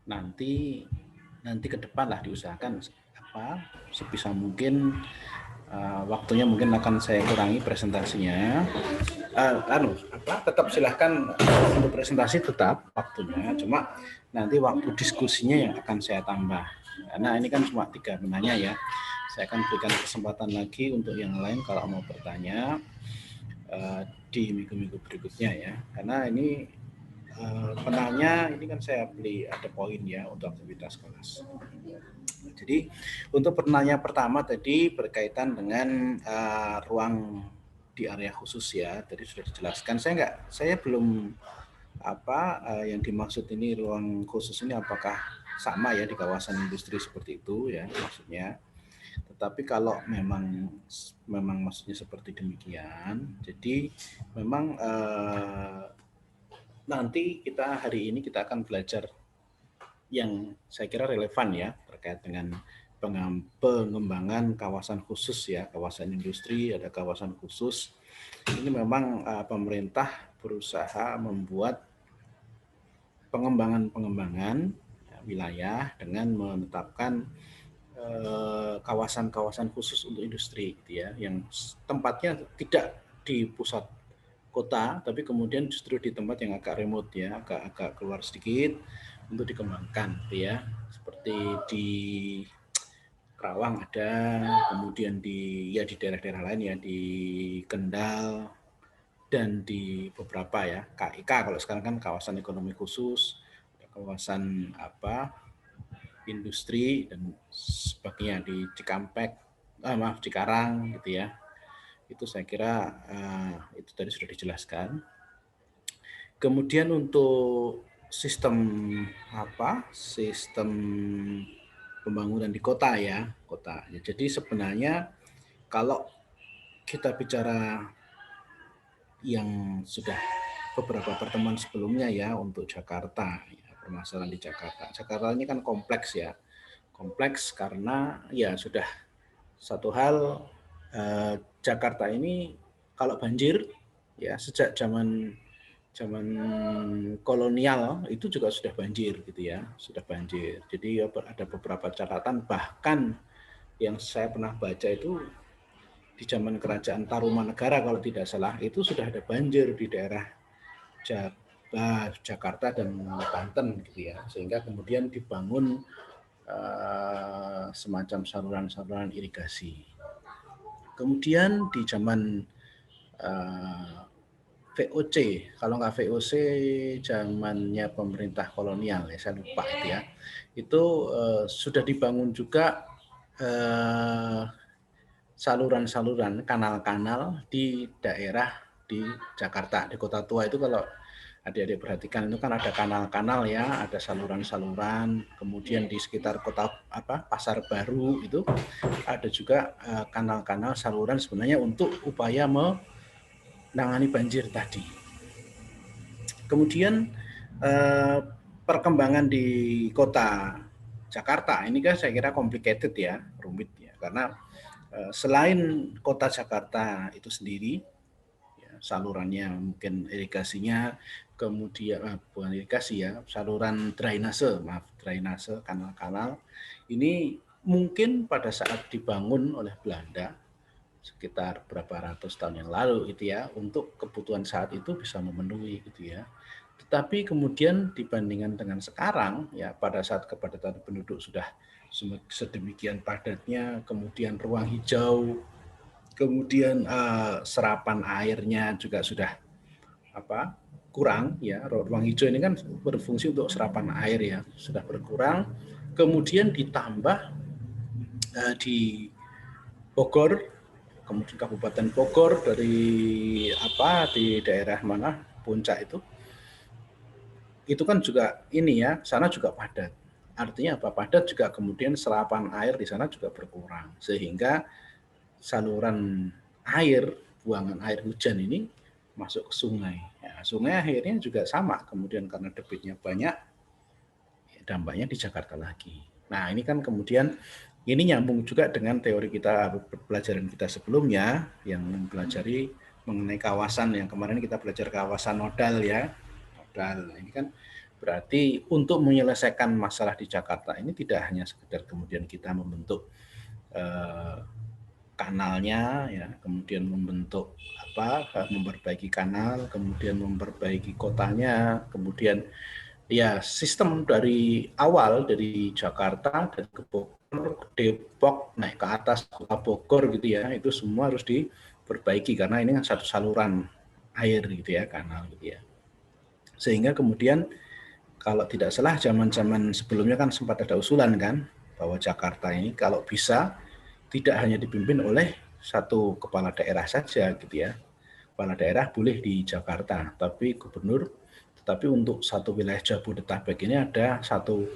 nanti ke depan lah diusahakan sebisa mungkin waktunya mungkin akan saya kurangi presentasinya. Tetap silahkan untuk presentasi tetap waktunya, cuma nanti waktu diskusinya yang akan saya tambah. Karena ini kan cuma 3 penanya ya. Saya akan berikan kesempatan lagi untuk yang lain kalau mau bertanya di minggu-minggu berikutnya ya. Karena ini penanya ini kan saya beli ada poin ya untuk aktivitas kelas. Jadi untuk pertanyaan pertama tadi berkaitan dengan ruang di area khusus ya. Tadi sudah dijelaskan. Saya belum yang dimaksud ini ruang khusus ini apakah sama ya di kawasan industri seperti itu ya maksudnya. Tetapi kalau memang maksudnya seperti demikian, jadi memang nanti hari ini kita akan belajar yang saya kira relevan ya terkait dengan pengembangan kawasan khusus ya, kawasan industri, ada kawasan khusus. Ini memang pemerintah berusaha membuat pengembangan wilayah dengan menetapkan kawasan-kawasan khusus untuk industri gitu ya, yang tempatnya tidak di pusat kota, tapi kemudian justru di tempat yang agak remote ya, agak keluar sedikit untuk dikembangkan gitu ya. Seperti di Kerawang ada, kemudian di daerah-daerah lain ya, di Kendal dan di beberapa ya, KIK kalau sekarang kan kawasan ekonomi khusus, kawasan industri dan sebagainya di Cikampek, Cikarang gitu ya. Itu saya kira itu tadi sudah dijelaskan. Kemudian untuk sistem sistem pembangunan di kota ya, kota. Jadi sebenarnya kalau kita bicara yang sudah beberapa pertemuan sebelumnya ya untuk Jakarta, ya, permasalahan di Jakarta. Jakarta ini kan kompleks ya, kompleks karena ya sudah satu hal Jakarta ini kalau banjir ya sejak zaman kolonial itu juga sudah banjir gitu ya, sudah banjir. Jadi ada beberapa catatan bahkan yang saya pernah baca itu di zaman kerajaan Tarumanegara kalau tidak salah itu sudah ada banjir di daerah Jakarta dan Banten gitu ya, sehingga kemudian dibangun semacam saluran-saluran irigasi. Kemudian di zaman VOC, kalau nggak VOC zamannya pemerintah kolonial ya, saya lupa itu ya, itu sudah dibangun juga saluran-saluran, kanal-kanal di daerah di Jakarta, di Kota Tua itu kalau adik-adik perhatikan itu kan ada kanal-kanal ya, ada saluran-saluran, kemudian di sekitar kota Pasar Baru itu ada juga kanal-kanal saluran sebenarnya untuk upaya menangani banjir tadi. Kemudian perkembangan di kota Jakarta ini kan saya kira complicated ya, rumit ya, karena selain kota Jakarta itu sendiri, ya, salurannya mungkin irigasinya, kemudian bukan irigasi ya, saluran drainase, kanal-kanal, ini mungkin pada saat dibangun oleh Belanda sekitar berapa ratus tahun yang lalu gitu ya, untuk kebutuhan saat itu bisa memenuhi gitu ya. Tetapi kemudian dibandingkan dengan sekarang ya, pada saat kepadatan penduduk sudah sedemikian padatnya, kemudian ruang hijau, kemudian serapan airnya juga sudah kurang ya. Ruang hijau ini kan berfungsi untuk serapan air ya, sudah berkurang. Kemudian ditambah di Bogor, kemudian Kabupaten Bogor di daerah mana Puncak itu kan juga ini ya, sana juga padat. Artinya apa? Padat juga kemudian serapan air di sana juga berkurang, sehingga saluran air, buangan air hujan ini masuk ke sungai. Ya, sungai akhirnya juga sama, kemudian karena debitnya banyak, ya dampaknya di Jakarta lagi. Nah ini kan kemudian ini nyambung juga dengan teori kita, pelajaran kita sebelumnya yang mempelajari mengenai kawasan, yang kemarin kita belajar kawasan nodal ya. Nodal ini kan Berarti untuk menyelesaikan masalah di Jakarta ini tidak hanya sekedar kemudian kita membentuk kanalnya, ya, kemudian membentuk memperbaiki kanal, kemudian memperbaiki kotanya, kemudian ya sistem dari awal dari Jakarta dan ke Bogor, Depok naik ke atas kota Bogor gitu ya, itu semua harus diperbaiki karena ini kan satu saluran air gitu ya, kanal gitu ya. Sehingga kemudian kalau tidak salah zaman-zaman sebelumnya kan sempat ada usulan kan bahwa Jakarta ini kalau bisa tidak hanya dipimpin oleh satu kepala daerah saja gitu ya. Kepala daerah boleh di Jakarta, tapi gubernur, tetapi untuk satu wilayah Jabodetabek ini ada satu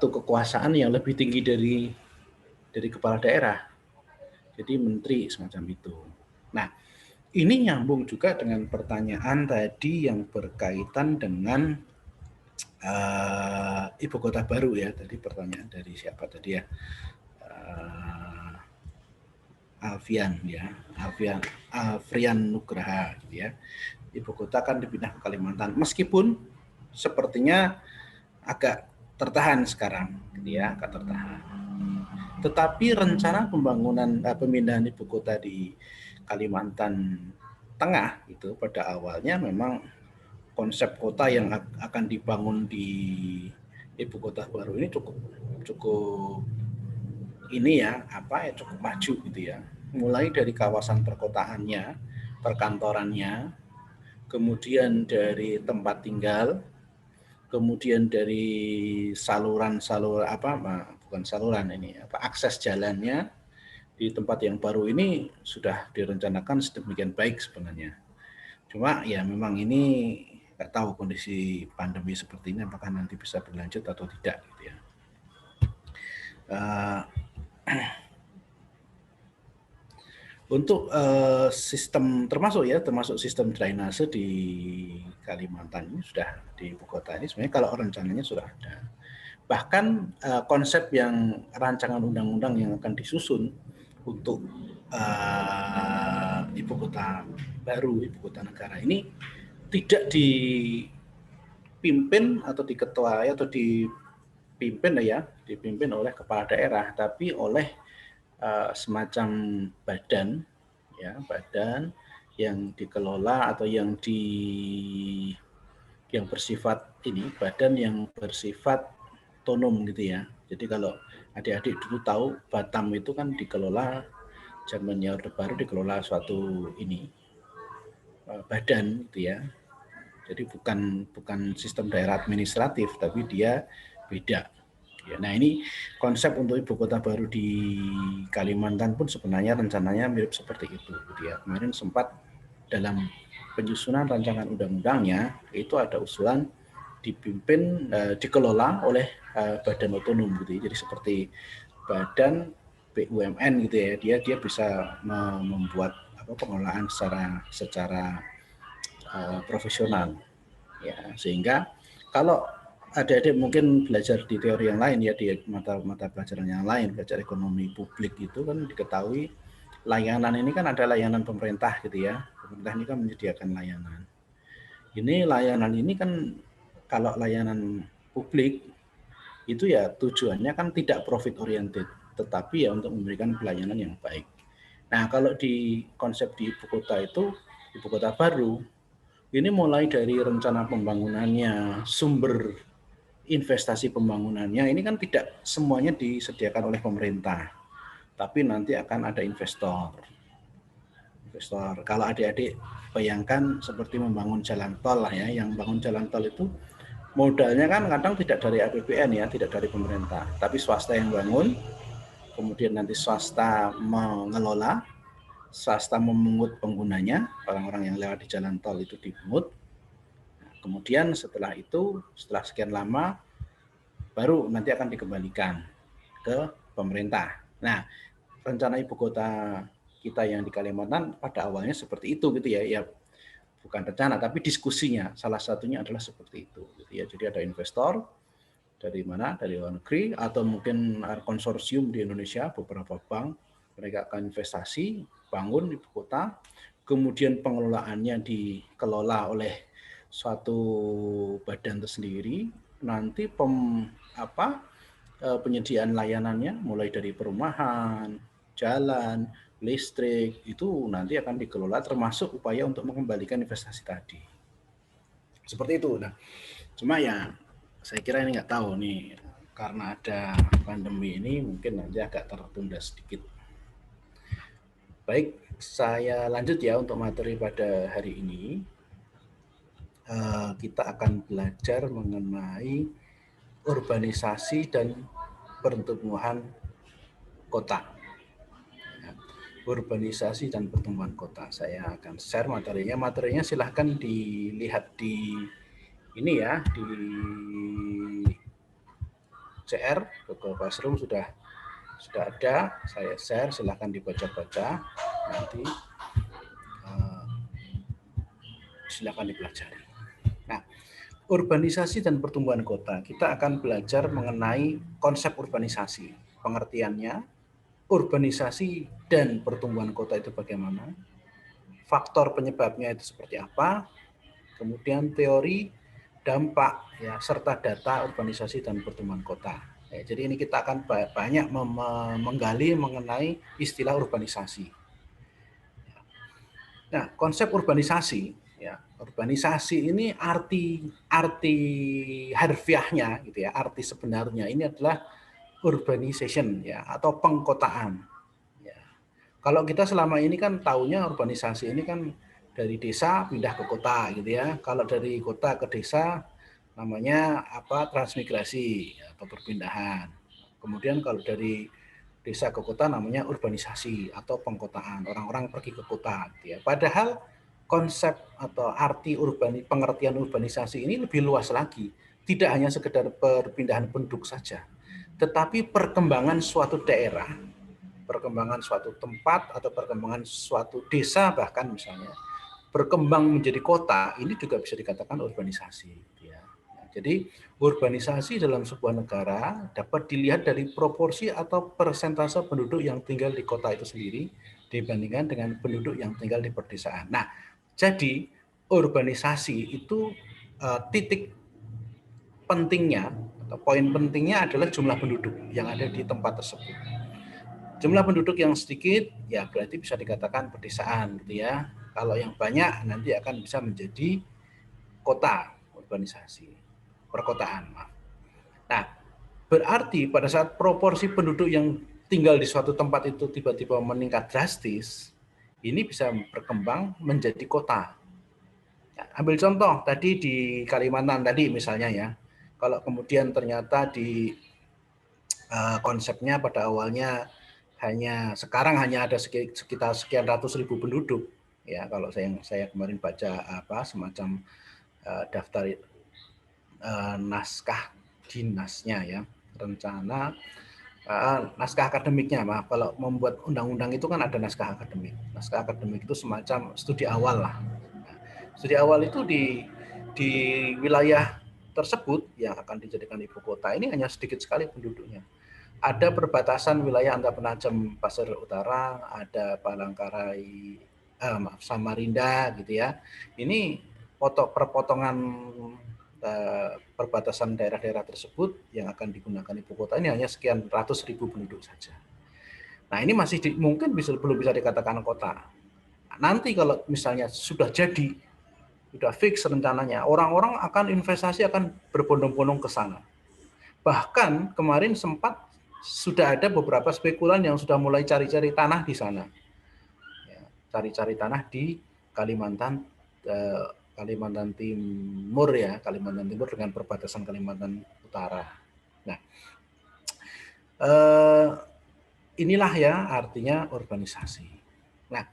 kekuasaan yang lebih tinggi dari kepala daerah. Jadi menteri semacam itu. Nah, ini nyambung juga dengan pertanyaan tadi yang berkaitan dengan ibu kota baru ya. Tadi pertanyaan dari siapa tadi ya? Alfian ya, Alfrian Nugraha gitu ya. Ibu kota akan dipindah ke Kalimantan. Meskipun sepertinya agak tertahan sekarang, gitu ya, agak tertahan. Tetapi rencana pembangunan pemindahan ibu kota di Kalimantan Tengah itu pada awalnya memang konsep kota yang akan dibangun di ibu kota baru ini cukup ini ya cukup maju gitu ya. Mulai dari kawasan perkotaannya, perkantorannya, kemudian dari tempat tinggal, kemudian dari bukan saluran ini akses jalannya di tempat yang baru ini sudah direncanakan sedemikian baik sebenarnya. Cuma ya memang ini nggak tahu kondisi pandemi seperti ini apakah nanti bisa berlanjut atau tidak gitu ya. Untuk sistem termasuk sistem drainase di Kalimantan ini sudah di ibu kota ini sebenarnya kalau rencananya sudah ada. Bahkan konsep yang rancangan undang-undang yang akan disusun untuk ibu kota baru, ibu kota negara ini tidak dipimpin atau diketuai atau dipimpin oleh kepala daerah, tapi oleh semacam badan yang dikelola atau yang bersifat badan yang bersifat otonom gitu ya. Jadi kalau adik-adik dulu tahu Batam itu kan dikelola zamannya Orde Baru dikelola suatu badan gitu ya. Jadi bukan sistem daerah administratif tapi dia beda. Ya, nah ini konsep untuk ibu kota baru di Kalimantan pun sebenarnya rencananya mirip seperti itu. Gitu ya. Kemarin sempat dalam penyusunan rancangan undang-undangnya itu ada usulan dikelola oleh badan otonom gitu ya. Jadi seperti badan BUMN gitu ya. Dia bisa membuat pengelolaan secara profesional. Ya, sehingga kalau adik-adik mungkin belajar di teori yang lain ya, di mata pelajaran yang lain, belajar ekonomi publik itu kan diketahui layanan ini kan ada layanan pemerintah gitu ya. Pemerintah ini kan menyediakan layanan. Layanan ini kan kalau layanan publik itu ya tujuannya kan tidak profit oriented, tetapi ya untuk memberikan pelayanan yang baik. Nah, kalau di konsep di ibu kota itu, ibu kota baru, ini mulai dari rencana pembangunannya, sumber investasi pembangunannya ini kan tidak semuanya disediakan oleh pemerintah, tapi nanti akan ada investor. Kalau adik-adik bayangkan seperti membangun jalan tol lah ya, yang bangun jalan tol itu modalnya kan kadang tidak dari APBN ya, tidak dari pemerintah, tapi swasta yang bangun, kemudian nanti swasta mengelola, swasta memungut penggunanya, orang-orang yang lewat di jalan tol itu dipungut. Kemudian setelah sekian lama baru nanti akan dikembalikan ke pemerintah. Nah, rencana ibu kota kita yang di Kalimantan pada awalnya seperti itu gitu ya. Ya bukan rencana tapi diskusinya salah satunya adalah seperti itu gitu ya. Jadi ada investor dari mana? Dari luar negeri atau mungkin konsorsium di Indonesia, beberapa bank, mereka akan investasi, bangun ibu kota, kemudian pengelolaannya dikelola oleh suatu badan tersendiri, nanti penyediaan layanannya mulai dari perumahan, jalan, listrik itu nanti akan dikelola termasuk upaya untuk mengembalikan investasi tadi. Seperti itu. Nah, cuma ya saya kira ini nggak tahu nih karena ada pandemi ini mungkin nanti agak tertunda sedikit. Baik, saya lanjut ya untuk materi pada hari ini. Kita akan belajar mengenai urbanisasi dan pertumbuhan kota. Urbanisasi dan pertumbuhan kota. Saya akan share materinya. Materinya silahkan dilihat di ini ya, di CR, Google Classroom sudah ada. Saya share, silahkan dibaca-baca. Nanti silahkan dipelajari. Nah, urbanisasi dan pertumbuhan kota. Kita akan belajar mengenai konsep urbanisasi. Pengertiannya, urbanisasi dan pertumbuhan kota itu bagaimana, faktor penyebabnya itu seperti apa, kemudian teori, dampak, ya, serta data urbanisasi dan pertumbuhan kota. Ya, jadi ini kita akan banyak menggali mengenai istilah urbanisasi. Nah, konsep urbanisasi, ya, urbanisasi ini arti harfiahnya, gitu ya, arti sebenarnya ini adalah urbanization, ya, atau pengkotaan. Ya. Kalau kita selama ini kan taunya urbanisasi ini kan dari desa pindah ke kota, gitu ya. Kalau dari kota ke desa namanya apa, transmigrasi atau perpindahan. Kemudian kalau dari desa ke kota namanya urbanisasi atau pengkotaan. Orang-orang pergi ke kota, gitu ya. Padahal konsep atau arti pengertian urbanisasi ini lebih luas lagi. Tidak hanya sekedar perpindahan penduduk saja, tetapi perkembangan suatu daerah, perkembangan suatu tempat atau perkembangan suatu desa bahkan misalnya berkembang menjadi kota, ini juga bisa dikatakan urbanisasi. Ya. Jadi urbanisasi dalam sebuah negara dapat dilihat dari proporsi atau persentase penduduk yang tinggal di kota itu sendiri dibandingkan dengan penduduk yang tinggal di perdesaan. Nah, jadi urbanisasi itu titik pentingnya atau poin pentingnya adalah jumlah penduduk yang ada di tempat tersebut. Jumlah penduduk yang sedikit ya berarti bisa dikatakan pedesaan, gitu ya. Kalau yang banyak nanti akan bisa menjadi kota, urbanisasi, perkotaan. Nah, berarti pada saat proporsi penduduk yang tinggal di suatu tempat itu tiba-tiba meningkat drastis, ini bisa berkembang menjadi kota. Nah, ambil contoh tadi di Kalimantan tadi misalnya ya, kalau kemudian ternyata di konsepnya pada awalnya sekarang hanya ada sekitar sekian ratus ribu penduduk ya, kalau saya kemarin baca semacam daftar naskah dinasnya ya, rencana naskah akademiknya, maaf, kalau membuat undang-undang itu kan ada naskah akademik. Naskah akademik itu semacam studi awal lah. Nah, studi awal itu di wilayah tersebut yang akan dijadikan ibu kota ini hanya sedikit sekali penduduknya. Ada perbatasan wilayah antara Penajam Pasir Utara, ada Palangkaraya, Samarinda gitu ya. Ini perpotongan perbatasan daerah-daerah tersebut yang akan digunakan ibu kota ini hanya sekian ratus ribu penduduk saja. Nah, ini masih mungkin belum bisa dikatakan kota. Nanti kalau misalnya sudah jadi, sudah fix rencananya, orang-orang akan investasi akan berbondong-bondong ke sana. Bahkan kemarin sempat sudah ada beberapa spekulan yang sudah mulai cari-cari tanah di sana. Cari-cari tanah di Kalimantan Timur ya, Kalimantan Timur dengan perbatasan Kalimantan Utara. Nah, inilah ya artinya urbanisasi. Nah,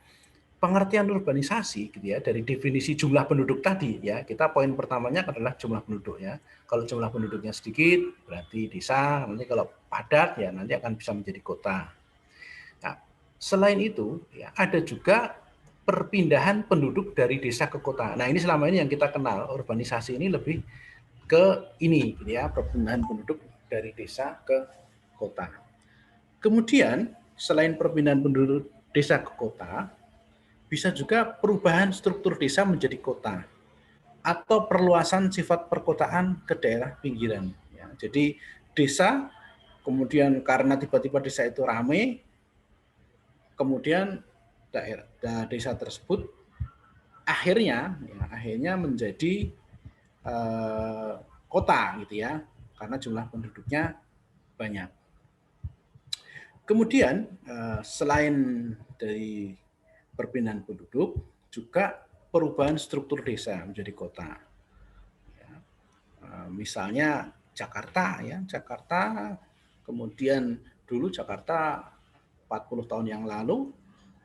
pengertian urbanisasi gitu ya dari definisi jumlah penduduk tadi ya, kita poin pertamanya adalah jumlah penduduk ya. Kalau jumlah penduduknya sedikit berarti desa, nanti kalau padat ya nanti akan bisa menjadi kota. Nah, selain itu ya ada juga perpindahan penduduk dari desa ke kota. Nah, ini selama ini yang kita kenal urbanisasi ini lebih ke ini gitu ya, perpindahan penduduk dari desa ke kota. Kemudian selain perpindahan penduduk desa ke kota, bisa juga perubahan struktur desa menjadi kota. atau perluasan sifat perkotaan ke daerah pinggiran. Ya, jadi desa, kemudian karena tiba-tiba desa itu ramai, kemudian desa tersebut akhirnya menjadi kota gitu ya, karena jumlah penduduknya banyak. Kemudian selain dari perpindahan penduduk, juga perubahan struktur desa menjadi kota. Ya, misalnya Jakarta ya, Jakarta kemudian dulu Jakarta 40 tahun yang lalu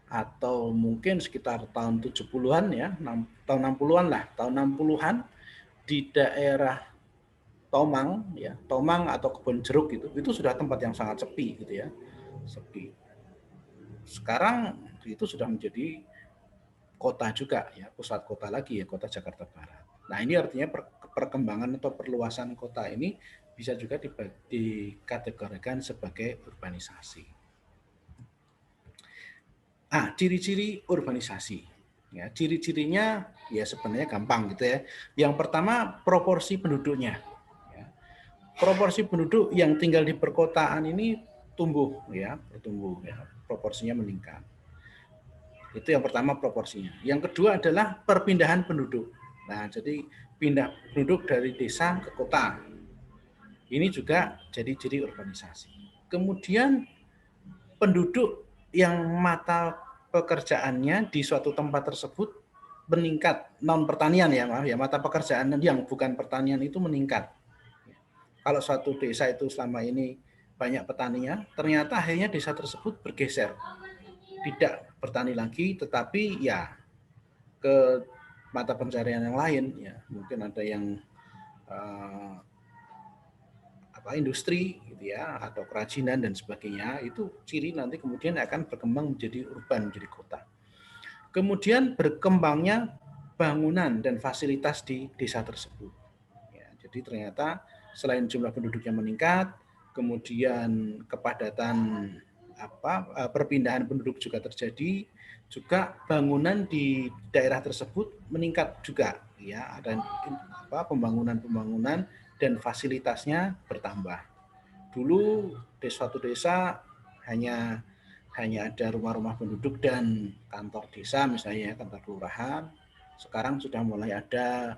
atau mungkin sekitar tahun 70-an ya, tahun 60-an lah, tahun 60-an di daerah Tomang ya, Tomang atau Kebon Jeruk itu sudah tempat yang sangat sepi gitu ya. Sepi. Sekarang itu sudah menjadi kota juga ya, pusat kota lagi ya, kota Jakarta Barat. Nah, ini artinya perkembangan atau perluasan kota ini bisa juga dikategorikan sebagai urbanisasi. Ciri-ciri urbanisasi. Ya, ciri-cirinya ya sebenarnya gampang gitu ya. Yang pertama, proporsi penduduknya. Ya. Proporsi penduduk yang tinggal di perkotaan ini bertumbuh ya, proporsinya meningkat. Itu yang pertama, proporsinya. Yang kedua adalah perpindahan penduduk. Nah, jadi pindah penduduk dari desa ke kota. Ini juga jadi ciri urbanisasi. Kemudian penduduk yang mata pekerjaannya di suatu tempat tersebut meningkat, non pertanian ya, maaf ya, mata pekerjaan yang bukan pertanian itu meningkat. Kalau suatu desa itu selama ini banyak petaninya, ternyata akhirnya desa tersebut bergeser, tidak bertani lagi, tetapi ya ke mata pencarian yang lain ya, mungkin ada yang industri gitu ya, atau kerajinan dan sebagainya. Itu ciri nanti kemudian akan berkembang menjadi urban, menjadi kota. Kemudian berkembangnya bangunan dan fasilitas di desa tersebut ya, jadi ternyata selain jumlah penduduknya meningkat, kemudian kepadatan perpindahan penduduk juga terjadi, juga bangunan di daerah tersebut meningkat juga ya, ada pembangunan dan fasilitasnya bertambah. Dulu di suatu desa hanya ada rumah-rumah penduduk dan kantor desa misalnya, kantor kelurahan. Sekarang sudah mulai ada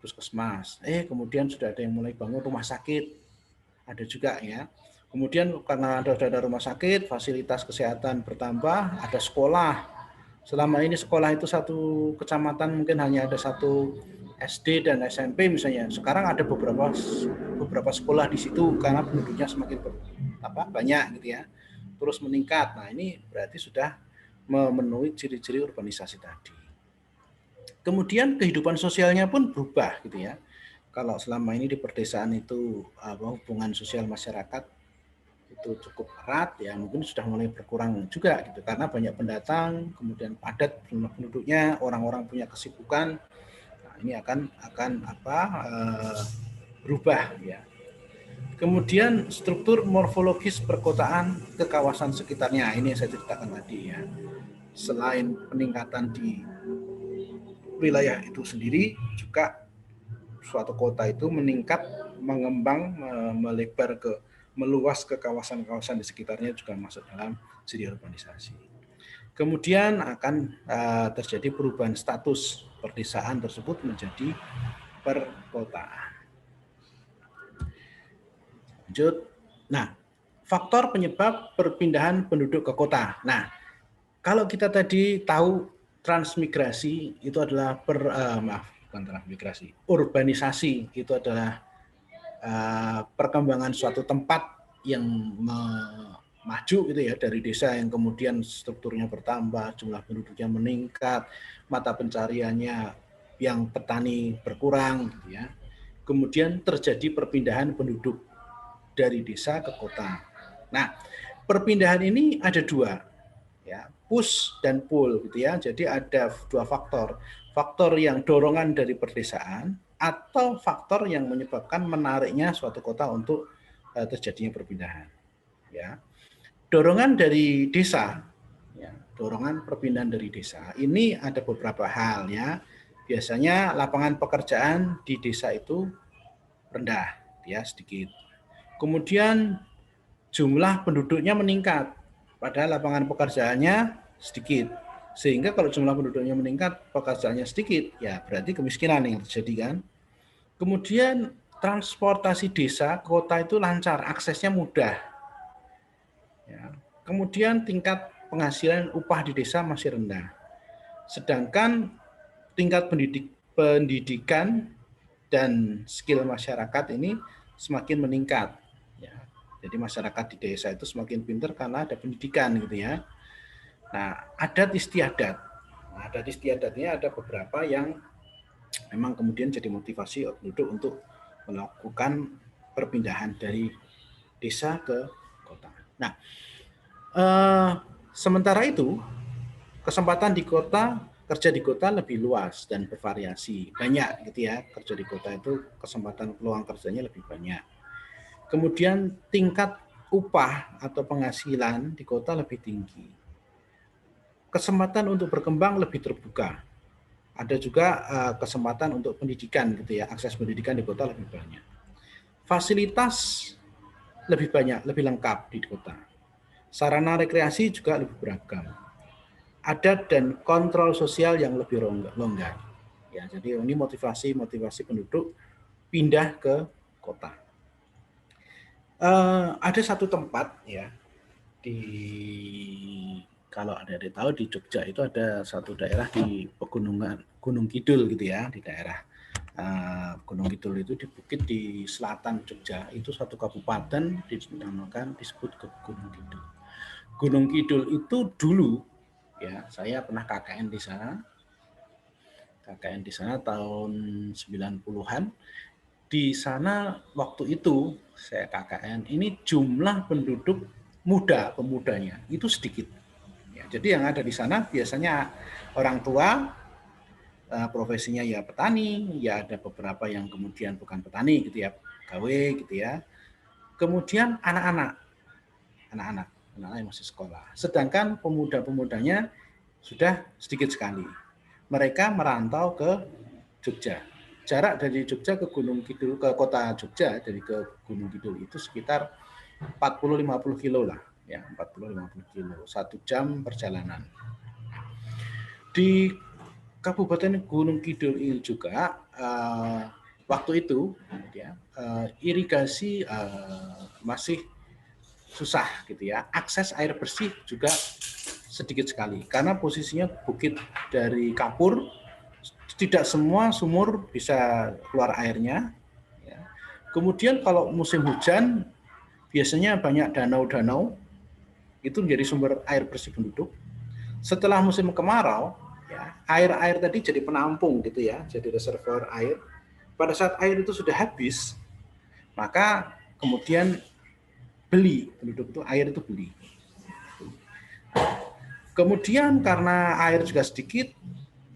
puskesmas. Kemudian sudah ada yang mulai bangun rumah sakit. Ada juga ya. Kemudian karena ada rumah sakit, fasilitas kesehatan bertambah, ada sekolah. Selama ini sekolah itu satu kecamatan mungkin hanya ada satu SD dan SMP misalnya. Sekarang ada beberapa sekolah di situ karena penduduknya semakin banyak gitu ya. Terus meningkat. Nah, ini berarti sudah memenuhi ciri-ciri urbanisasi tadi. Kemudian kehidupan sosialnya pun berubah gitu ya. Kalau selama ini di perdesaan itu hubungan sosial masyarakat itu cukup erat ya, mungkin sudah mulai berkurang juga gitu karena banyak pendatang, kemudian padat jumlah penduduknya, orang-orang punya kesibukan. Nah, ini akan berubah ya. Kemudian struktur morfologis perkotaan ke kawasan sekitarnya, ini yang saya ceritakan tadi ya. Selain peningkatan di wilayah itu sendiri, juga suatu kota itu meningkat, mengembang, melebar meluas ke kawasan-kawasan di sekitarnya juga masuk dalam ciri urbanisasi. Kemudian akan terjadi perubahan status perdesaan tersebut menjadi perkotaan. Lanjut. Nah, faktor penyebab perpindahan penduduk ke kota. Nah, kalau kita tadi tahu transmigrasi itu adalah bukan transmigrasi, urbanisasi itu adalah perkembangan suatu tempat yang maju gitu ya, dari desa yang kemudian strukturnya bertambah, jumlah penduduknya meningkat, mata pencariannya yang petani berkurang gitu ya. Kemudian terjadi perpindahan penduduk dari desa ke kota. Nah, perpindahan ini ada dua ya, push dan pull gitu ya. Jadi ada dua faktor. Faktor yang dorongan dari perdesaan atau faktor yang menyebabkan menariknya suatu kota untuk terjadinya perpindahan. Ya. Dorongan dari desa, ya, dorongan perpindahan dari desa ini ada beberapa hal ya. biasanya lapangan pekerjaan di desa itu rendah, ya sedikit. Kemudian jumlah penduduknya meningkat, padahal lapangan pekerjaannya sedikit. Sehingga kalau jumlah penduduknya meningkat, pekerjaannya sedikit, ya berarti kemiskinan yang terjadi kan. Kemudian transportasi desa, kota itu lancar, aksesnya mudah. Ya. Kemudian tingkat penghasilan upah di desa masih rendah. Sedangkan tingkat pendidikan dan skill masyarakat ini semakin meningkat. Ya. Jadi masyarakat di desa itu semakin pintar karena ada pendidikan gitu ya. Nah, adat istiadat. Nah, adat istiadatnya ada beberapa yang memang kemudian jadi motivasi penduduk untuk melakukan perpindahan dari desa ke kota. Nah, sementara itu kesempatan di kota, kerja di kota lebih luas dan bervariasi. Banyak gitu ya, kerja di kota itu kesempatan peluang kerjanya lebih banyak. Kemudian tingkat upah atau penghasilan di kota lebih tinggi. Kesempatan untuk berkembang lebih terbuka. Ada juga kesempatan untuk pendidikan gitu ya, akses pendidikan di kota lebih banyak. Fasilitas lebih banyak, lebih lengkap di kota. Sarana rekreasi juga lebih beragam. Adat dan kontrol sosial yang lebih longgar. Ya, jadi ini motivasi penduduk pindah ke kota. Ada satu tempat ya di, kalau ada yang tahu di Jogja itu ada satu daerah di pegunungan Gunung Kidul gitu ya, di daerah Gunung Kidul itu di bukit di selatan Jogja, itu satu kabupaten dinamakan disebut Gunung Kidul. Gunung Kidul itu dulu ya, saya pernah KKN di sana. KKN di sana tahun 90-an. Di sana waktu itu saya KKN, ini jumlah penduduk pemudanya itu sedikit. Ya, jadi yang ada di sana biasanya orang tua, profesinya ya petani, ya ada beberapa yang kemudian bukan petani gitu ya, gawe gitu ya. Kemudian anak-anak yang masih sekolah. Sedangkan pemuda-pemudanya sudah sedikit sekali. Mereka merantau ke Jogja. Jarak dari Jogja ke Gunung Kidul, ke kota Jogja, dari ke Gunung Kidul itu sekitar 40-50 kilo lah. Ya, 40-50 kilo. 1 jam perjalanan. Di Kabupaten Gunung Kidul ini juga waktu itu ya, irigasi masih susah gitu ya. Akses air bersih juga sedikit sekali karena posisinya bukit dari kapur, tidak semua sumur bisa keluar airnya. Ya. Kemudian kalau musim hujan biasanya banyak danau-danau itu menjadi sumber air bersih penduduk. Setelah musim kemarau, ya, air-air tadi jadi penampung gitu ya, jadi reservoir air. Pada saat air itu sudah habis, maka kemudian penduduk itu air itu beli. Kemudian karena air juga sedikit,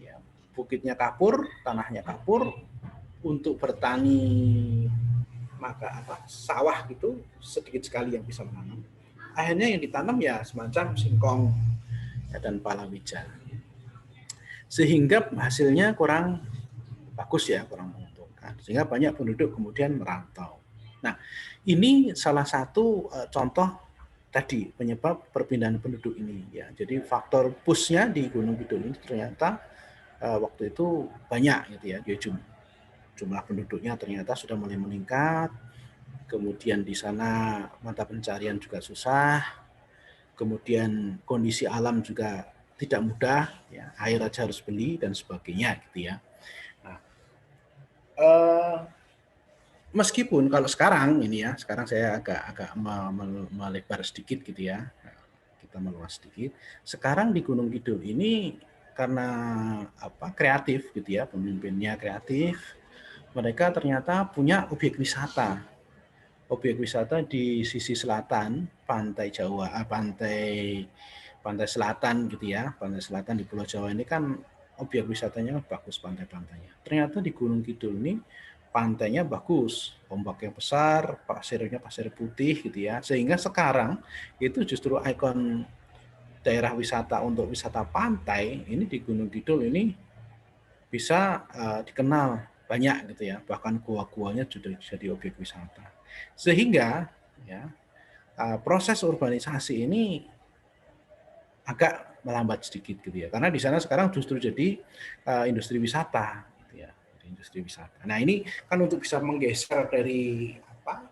ya, bukitnya kapur, tanahnya kapur, untuk bertani maka sawah gitu sedikit sekali yang bisa menanam. Akhirnya yang ditanam ya semacam singkong ya, dan palawija. Sehingga hasilnya kurang bagus ya, kurang menguntungkan. Sehingga banyak penduduk kemudian merantau. Nah, ini salah satu contoh tadi penyebab perpindahan penduduk ini ya. Jadi faktor pushnya di Gunung Kidul ini ternyata waktu itu banyak gitu ya. Jumlah penduduknya ternyata sudah mulai meningkat. Kemudian di sana mata pencarian juga susah. Kemudian kondisi alam juga tidak mudah, ya, air aja harus beli dan sebagainya gitu ya. Nah, meskipun kalau sekarang ini ya, sekarang saya agak melebar sedikit gitu ya, kita meluas sedikit. Sekarang di Gunung Kidul ini karena kreatif gitu ya, pemimpinnya kreatif, mereka ternyata punya objek wisata di sisi selatan pantai Jawa, pantai selatan gitu ya, pantai selatan di Pulau Jawa ini kan objek wisatanya bagus, pantai-pantainya. Ternyata di Gunung Kidul ini pantainya bagus, ombaknya besar, pasirnya pasir putih gitu ya, sehingga sekarang itu justru ikon daerah wisata untuk wisata pantai ini di Gunung Kidul ini bisa dikenal banyak gitu ya, bahkan gua-guanya sudah jadi objek wisata. Sehingga ya proses urbanisasi ini agak melambat sedikit gitu ya, karena di sana sekarang justru jadi industri wisata gitu ya, industri wisata. Nah ini kan untuk bisa menggeser dari apa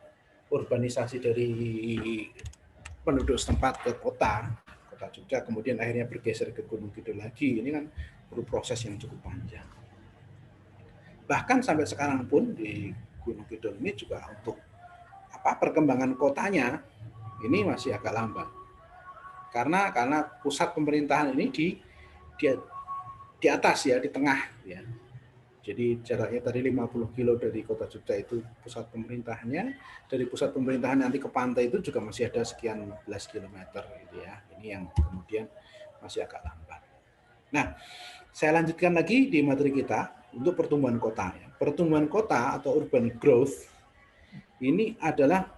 urbanisasi dari penduduk setempat ke kota Jogja, kemudian akhirnya bergeser ke Gunung Kidul lagi, ini kan perlu proses yang cukup panjang. Bahkan sampai sekarang pun di Gunung Kidul ini juga untuk perkembangan kotanya ini masih agak lambat. Karena pusat pemerintahan ini di atas ya, di tengah ya. Jadi jaraknya tadi 50 kilo dari kota Jogja itu pusat pemerintahannya. Dari pusat pemerintahan nanti ke pantai itu juga masih ada sekian belas kilometer gitu ya. Ini yang kemudian masih agak lambat. Nah, saya lanjutkan lagi di materi kita untuk pertumbuhan kota. Pertumbuhan kota atau urban growth ini adalah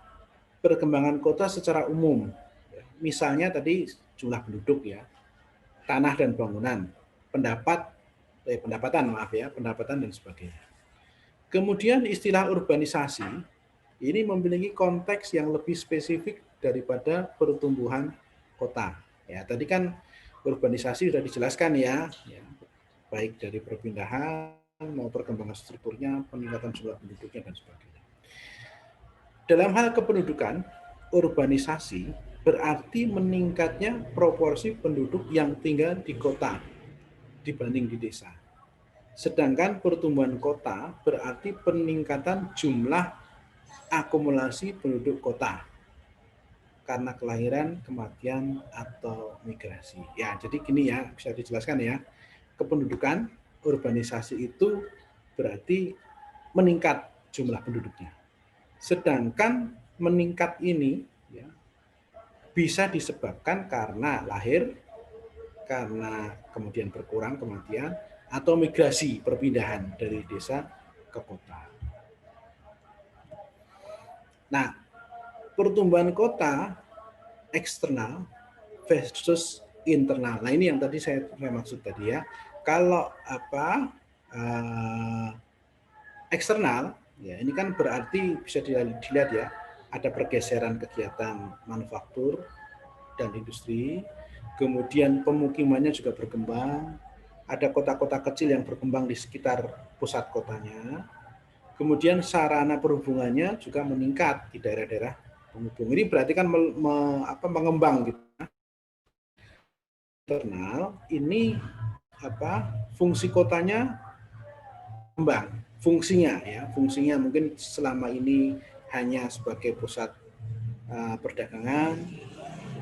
perkembangan kota secara umum. Misalnya tadi jumlah penduduk ya, tanah dan bangunan, pendapatan dan sebagainya. Kemudian istilah urbanisasi ini memiliki konteks yang lebih spesifik daripada pertumbuhan kota. Ya, tadi kan urbanisasi sudah dijelaskan ya, baik dari perpindahan mau perkembangan strukturnya, peningkatan jumlah penduduknya dan sebagainya. Dalam hal kependudukan, urbanisasi berarti meningkatnya proporsi penduduk yang tinggal di kota dibanding di desa. Sedangkan pertumbuhan kota berarti peningkatan jumlah akumulasi penduduk kota karena kelahiran, kematian, atau migrasi. Ya, jadi gini ya, bisa dijelaskan ya. Kependudukan, urbanisasi itu berarti meningkat jumlah penduduknya. Sedangkan meningkat ini ya, bisa disebabkan karena lahir, karena kemudian berkurang kematian, atau migrasi perpindahan dari desa ke kota. Nah, pertumbuhan kota eksternal versus internal. Nah, ini yang tadi saya maksud tadi ya. Kalau eksternal, ya ini kan berarti bisa dilihat ya, ada pergeseran kegiatan manufaktur dan industri, kemudian pemukimannya juga berkembang, ada kota-kota kecil yang berkembang di sekitar pusat kotanya, kemudian sarana perhubungannya juga meningkat di daerah-daerah penghubung. Ini berarti kan mengembang gitu. Internal ini fungsi kotanya kembang, fungsinya mungkin selama ini hanya sebagai pusat perdagangan,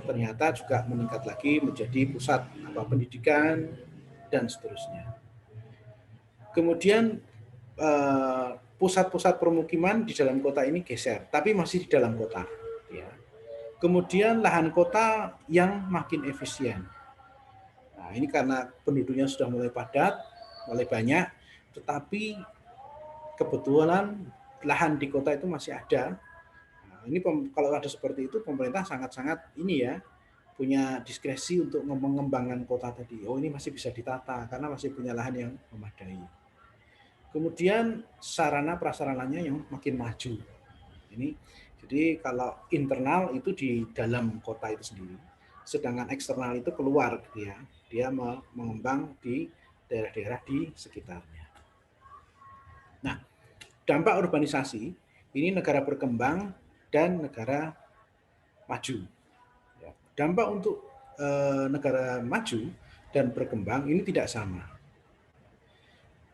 ternyata juga meningkat lagi menjadi pusat pendidikan dan seterusnya. Kemudian pusat-pusat permukiman di dalam kota ini geser, tapi masih di dalam kota. Ya. Kemudian lahan kota yang makin efisien. Nah, ini karena penduduknya sudah mulai padat, mulai banyak, tetapi kebetulan lahan di kota itu masih ada. Nah, ini kalau ada seperti itu, pemerintah sangat-sangat ini ya, punya diskresi untuk mengembangkan kota tadi. Oh, ini masih bisa ditata karena masih punya lahan yang memadai. Kemudian sarana prasarananya yang makin maju. Ini jadi kalau internal itu di dalam kota itu sendiri, sedangkan eksternal itu keluar gitu ya. Dia mengembang di daerah-daerah di sekitarnya. Nah, dampak urbanisasi ini negara berkembang dan negara maju. Dampak untuk negara maju dan berkembang ini tidak sama.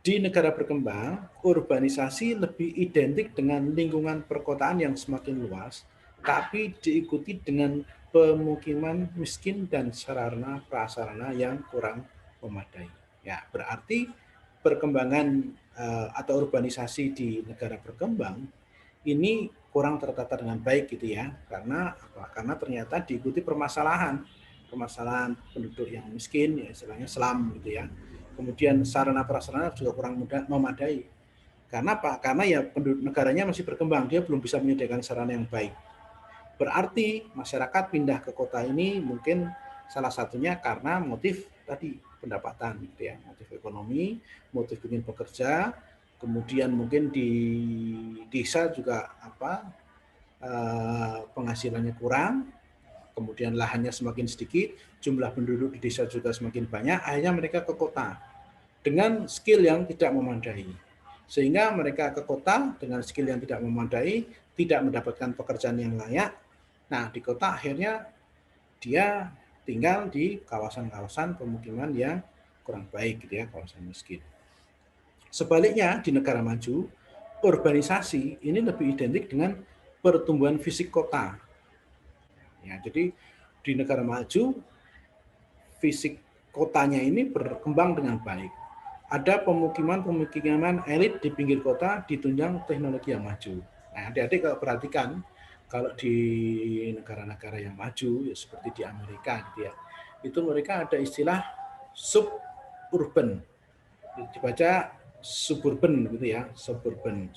Di negara berkembang, urbanisasi lebih identik dengan lingkungan perkotaan yang semakin luas, tapi diikuti dengan pemukiman miskin dan sarana prasarana yang kurang memadai. Ya, berarti perkembangan atau urbanisasi di negara berkembang ini kurang tertata dengan baik gitu ya, karena ternyata diikuti permasalahan penduduk yang miskin, ya istilahnya slum gitu ya. Kemudian sarana prasarana juga kurang memadai. Karena apa? Karena ya penduduk negaranya masih berkembang, dia belum bisa menyediakan sarana yang baik. Berarti masyarakat pindah ke kota ini mungkin salah satunya karena motif tadi pendapatan, gitu ya, motif ekonomi, motif ingin bekerja, kemudian mungkin di desa juga penghasilannya kurang, kemudian lahannya semakin sedikit, jumlah penduduk di desa juga semakin banyak, akhirnya mereka ke kota dengan skill yang tidak memadai. Sehingga mereka ke kota dengan skill yang tidak memadai, tidak mendapatkan pekerjaan yang layak. Nah, di kota akhirnya dia tinggal di kawasan-kawasan pemukiman yang kurang baik, gitu ya, kawasan miskin. Sebaliknya di negara maju, urbanisasi ini lebih identik dengan pertumbuhan fisik kota. Ya, jadi di negara maju fisik kotanya ini berkembang dengan baik. Ada pemukiman-pemukiman elit di pinggir kota ditunjang teknologi yang maju. Nah, adik-adik kalau perhatikan, kalau di negara-negara yang maju, ya seperti di Amerika, gitu ya, itu mereka ada istilah suburban, dibaca suburban, gitu ya, suburban,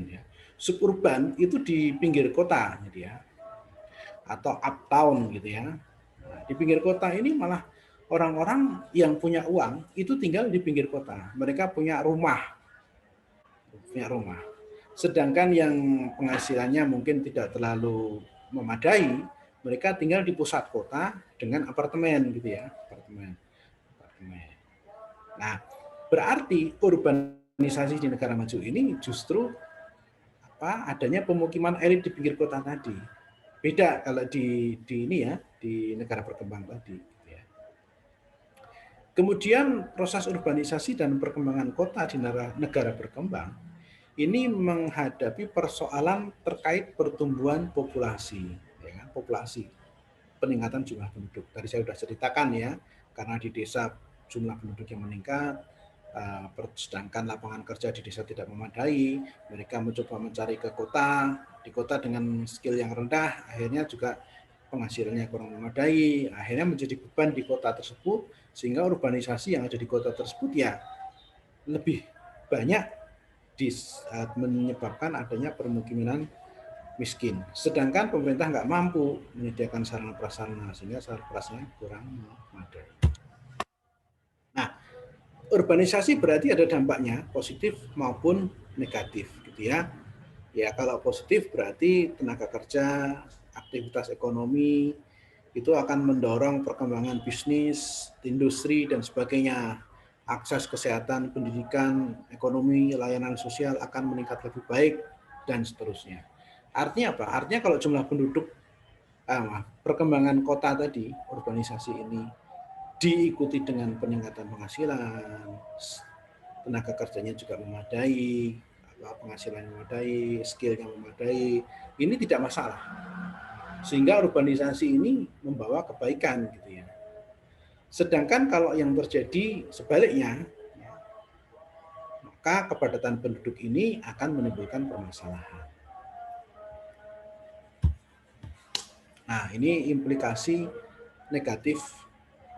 ya. Suburban itu di pinggir kota, gitu ya, atau uptown, gitu ya. Nah, di pinggir kota ini malah orang-orang yang punya uang itu tinggal di pinggir kota. Mereka punya rumah. Sedangkan yang penghasilannya mungkin tidak terlalu memadai, mereka tinggal di pusat kota dengan apartemen, gitu ya, apartemen. Nah, berarti urbanisasi di negara maju ini justru adanya pemukiman elit di pinggir kota tadi. Beda kalau di ini ya, di negara berkembang tadi. Kemudian proses urbanisasi dan perkembangan kota di negara berkembang ini menghadapi persoalan terkait pertumbuhan populasi, ya kan? Populasi, peningkatan jumlah penduduk. Tadi saya sudah ceritakan ya, karena di desa jumlah penduduk yang meningkat, sedangkan lapangan kerja di desa tidak memadai, mereka mencoba mencari ke kota, di kota dengan skill yang rendah, akhirnya juga penghasilannya kurang memadai, akhirnya menjadi beban di kota tersebut, sehingga urbanisasi yang ada di kota tersebut ya lebih banyak menyebabkan adanya permukiman miskin. Sedangkan pemerintah nggak mampu menyediakan sarana prasarana, sehingga sarana prasarana kurang memadai. Nah, urbanisasi berarti ada dampaknya positif maupun negatif, gitu ya. Ya, kalau positif berarti tenaga kerja, aktivitas ekonomi itu akan mendorong perkembangan bisnis, industri dan sebagainya. Akses kesehatan, pendidikan, ekonomi, layanan sosial akan meningkat lebih baik dan seterusnya. Artinya apa? Artinya kalau jumlah penduduk perkembangan kota tadi, urbanisasi ini diikuti dengan peningkatan penghasilan, tenaga kerjanya juga memadai, penghasilan memadai, skillnya memadai, ini tidak masalah. Sehingga urbanisasi ini membawa kebaikan, gitu ya. Sedangkan kalau yang terjadi sebaliknya, maka kepadatan penduduk ini akan menimbulkan permasalahan. Nah, ini implikasi negatif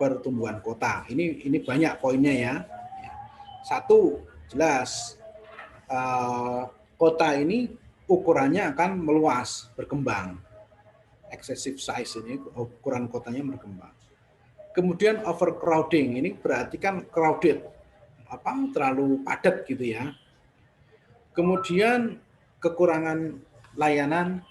pertumbuhan kota. Ini banyak poinnya ya. Satu, jelas kota ini ukurannya akan meluas, berkembang. Excessive size ini, ukuran kotanya berkembang. Kemudian overcrowding, ini berarti kan crowded, terlalu padat gitu ya. Kemudian kekurangan layanan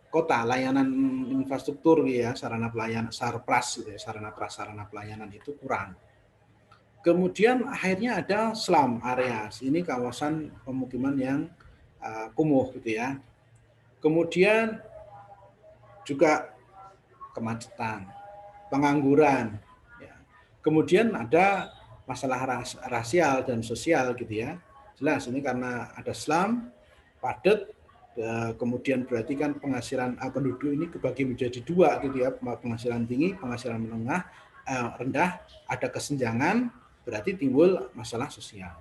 kota, layanan infrastruktur ya, sarana pelayanan, sarpras gitu ya, sarana prasarana pelayanan itu kurang. Kemudian akhirnya ada slum areas, ini kawasan pemukiman yang kumuh gitu ya. Kemudian juga kemacetan, pengangguran, ya. Kemudian ada masalah rasial dan sosial gitu ya. Jelas ini karena ada slum, padat, kemudian berarti kan penghasilan penduduk ini kebagi menjadi dua gitu ya, penghasilan tinggi, penghasilan menengah, rendah, ada kesenjangan, berarti timbul masalah sosial.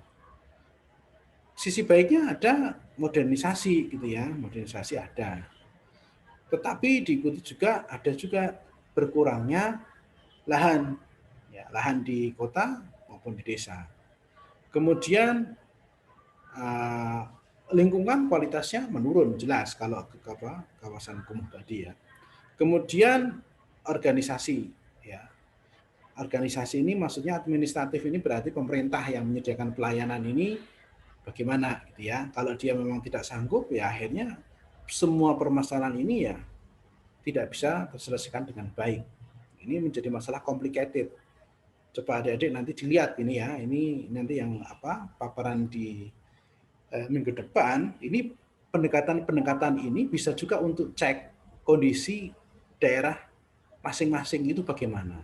Sisi baiknya ada modernisasi gitu ya, modernisasi ada. Tetapi diikuti juga ada juga berkurangnya lahan, ya, lahan di kota maupun di desa. Kemudian lingkungan kualitasnya menurun jelas kalau ke kawasan kumuh tadi ya. Kemudian organisasi, ya. Organisasi ini maksudnya administratif, ini berarti pemerintah yang menyediakan pelayanan ini bagaimana, gitu ya. Kalau dia memang tidak sanggup, ya akhirnya semua permasalahan ini ya tidak bisa terselesaikan dengan baik. Ini menjadi masalah complicated. Coba adik-adik nanti dilihat ini ya, ini nanti yang paparan di minggu depan, ini pendekatan-pendekatan ini bisa juga untuk cek kondisi daerah masing-masing itu bagaimana.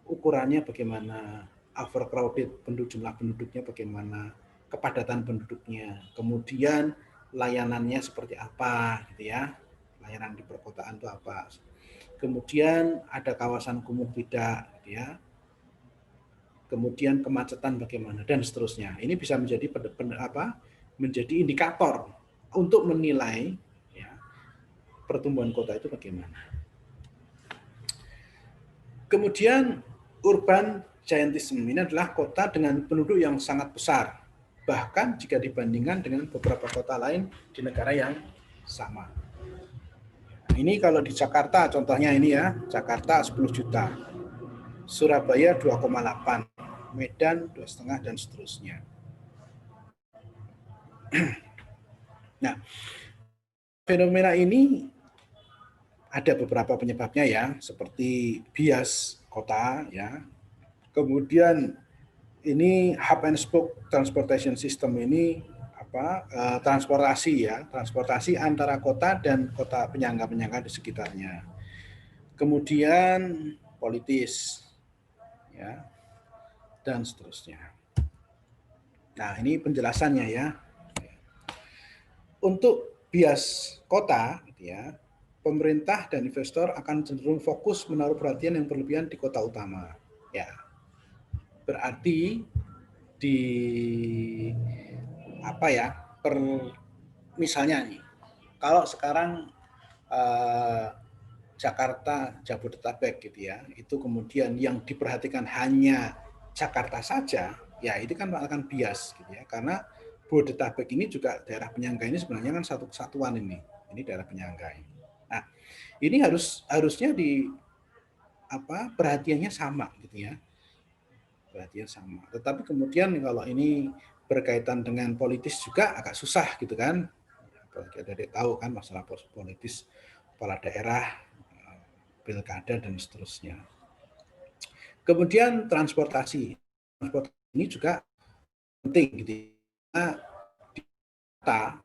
Ukurannya bagaimana, overcrowded jumlah penduduknya bagaimana, kepadatan penduduknya, kemudian layanannya seperti apa, gitu ya. Layanan di perkotaan itu apa. Kemudian ada kawasan kumuh tidak, gitu ya. Kemudian kemacetan bagaimana dan seterusnya. Ini bisa menjadi menjadi indikator untuk menilai ya, pertumbuhan kota itu bagaimana. Kemudian urban giantism ini adalah kota dengan penduduk yang sangat besar, bahkan jika dibandingkan dengan beberapa kota lain di negara yang sama. Ini kalau di Jakarta contohnya ini ya, Jakarta 10 juta, Surabaya 2,8, Medan 2,5 dan seterusnya. Nah, fenomena ini ada beberapa penyebabnya ya, seperti bias kota ya. Kemudian ini hub and spoke transportation system ini transportasi antara kota dan kota penyangga-penyangga di sekitarnya. Kemudian politis ya dan seterusnya. Nah, ini penjelasannya ya. Untuk bias kota gitu ya, pemerintah dan investor akan cenderung fokus menaruh perhatian yang berlebihan di kota utama. Ya, berarti di misalnya nih, kalau sekarang Jakarta, Jabodetabek gitu ya, itu kemudian yang diperhatikan hanya Jakarta saja, ya itu kan akan bias gitu ya, karena Bodetabek ini juga daerah penyangga ini sebenarnya kan satu kesatuan ini daerah penyangga ini. Nah, ini harusnya perhatiannya sama gitu ya, perhatian sama. Tetapi kemudian kalau ini berkaitan dengan politis juga agak susah gitu kan. Kita tahu kan masalah politis kepala daerah, pilkada dan seterusnya. Kemudian transportasi ini juga penting gitu. Kita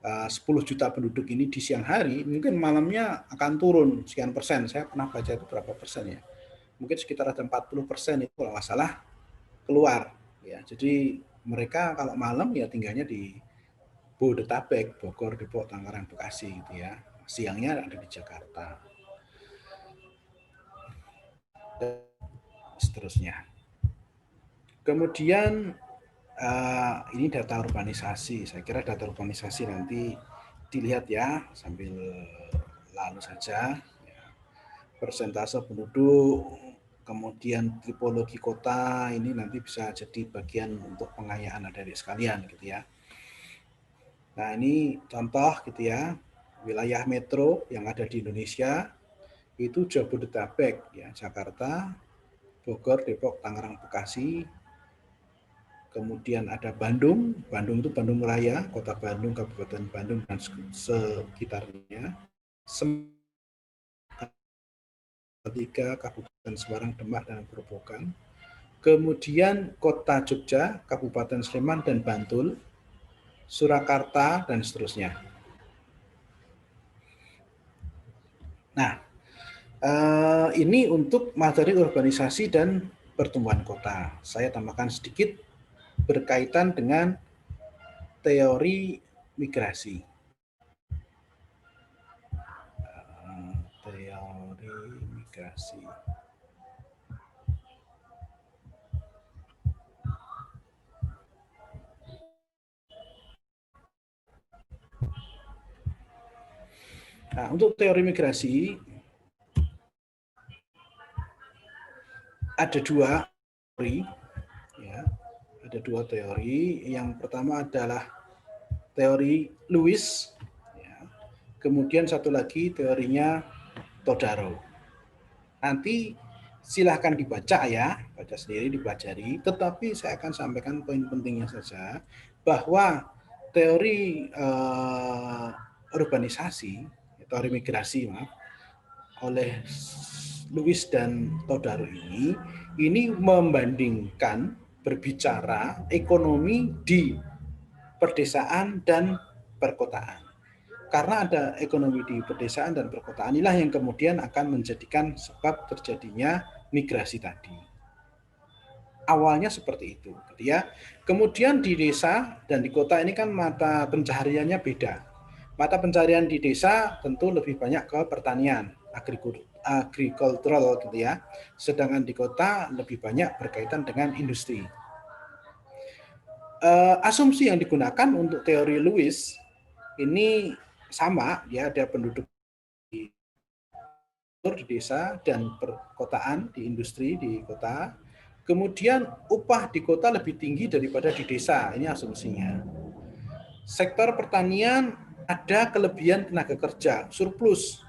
10 juta penduduk ini di siang hari, mungkin malamnya akan turun sekian persen. Saya pernah baca itu berapa persen ya. Mungkin sekitar ada 40% itu kalau nggak salah keluar. Ya, jadi mereka kalau malam ya tinggalnya di Bodetabek, Bogor, Depok, Tangerang, Bekasi gitu ya. Siangnya ada di Jakarta. Dan seterusnya. Kemudian ini data urbanisasi. Saya kira data urbanisasi nanti dilihat ya sambil lalu saja. Persentase penduduk, kemudian tipologi kota, ini nanti bisa jadi bagian untuk pengayaan adik-adik sekalian gitu ya. Nah ini contoh gitu ya, wilayah metro yang ada di Indonesia itu Jabodetabek ya, Jakarta, Bogor, Depok, Tangerang, Bekasi. Kemudian ada Bandung, Bandung itu Bandung Raya, Kota Bandung, Kabupaten Bandung dan sekitarnya. Tiga Kabupaten Semarang, Demak dan Grobogan. Kemudian Kota Jogja, Kabupaten Sleman dan Bantul, Surakarta dan seterusnya. Nah, ini untuk materi urbanisasi dan pertumbuhan kota. Saya tambahkan sedikit berkaitan dengan teori migrasi. Teori migrasi. Nah, untuk teori migrasi ada dua teori, ya. Ada dua teori. Yang pertama adalah teori Lewis, ya. Kemudian satu lagi teorinya Todaro. Nanti silahkan dibaca ya, baca sendiri, dipelajari. Tetapi saya akan sampaikan poin pentingnya saja, bahwa teori urbanisasi, teori migrasi, maaf, oleh Lewis dan Todaro ini membandingkan berbicara ekonomi di perdesaan dan perkotaan. Karena ada ekonomi di pedesaan dan perkotaan, inilah yang kemudian akan menjadikan sebab terjadinya migrasi tadi. Awalnya seperti itu, gitu ya. Kemudian di desa dan di kota ini kan mata pencahariannya beda. Mata pencaharian di desa tentu lebih banyak ke pertanian, agricultural gitu ya. Sedangkan di kota lebih banyak berkaitan dengan industri. Asumsi yang digunakan untuk teori Lewis ini sama, ya, ada penduduk di desa dan perkotaan, di industri di kota. Kemudian upah di kota lebih tinggi daripada di desa, ini asumsinya. Sektor pertanian ada kelebihan tenaga kerja, surplus,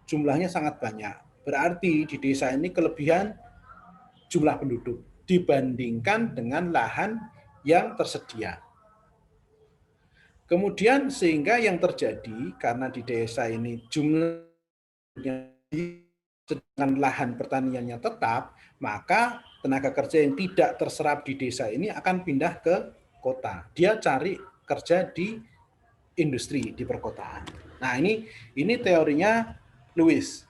jumlahnya sangat banyak. Berarti di desa ini kelebihan jumlah penduduk dibandingkan dengan lahan yang tersedia. Kemudian sehingga yang terjadi karena di desa ini jumlahnya sedangkan lahan pertaniannya tetap, maka tenaga kerja yang tidak terserap di desa ini akan pindah ke kota. Dia cari kerja di industri, di perkotaan. Nah, ini teorinya Lewis.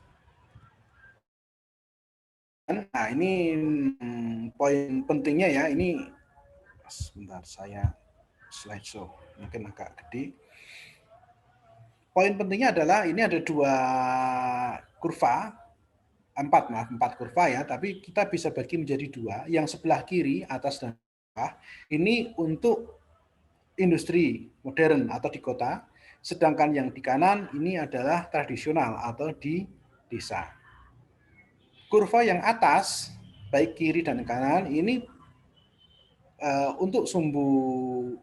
Nah, ini poin pentingnya ya. Ini sebentar, saya slideshow mungkin agak gede. Poin pentingnya adalah ini ada empat kurva ya, tapi kita bisa bagi menjadi dua. Yang sebelah kiri, atas dan bawah, ini untuk industri modern atau di kota, sedangkan yang di kanan ini adalah tradisional atau di desa. Kurva yang atas, baik kiri dan kanan, ini untuk sumbu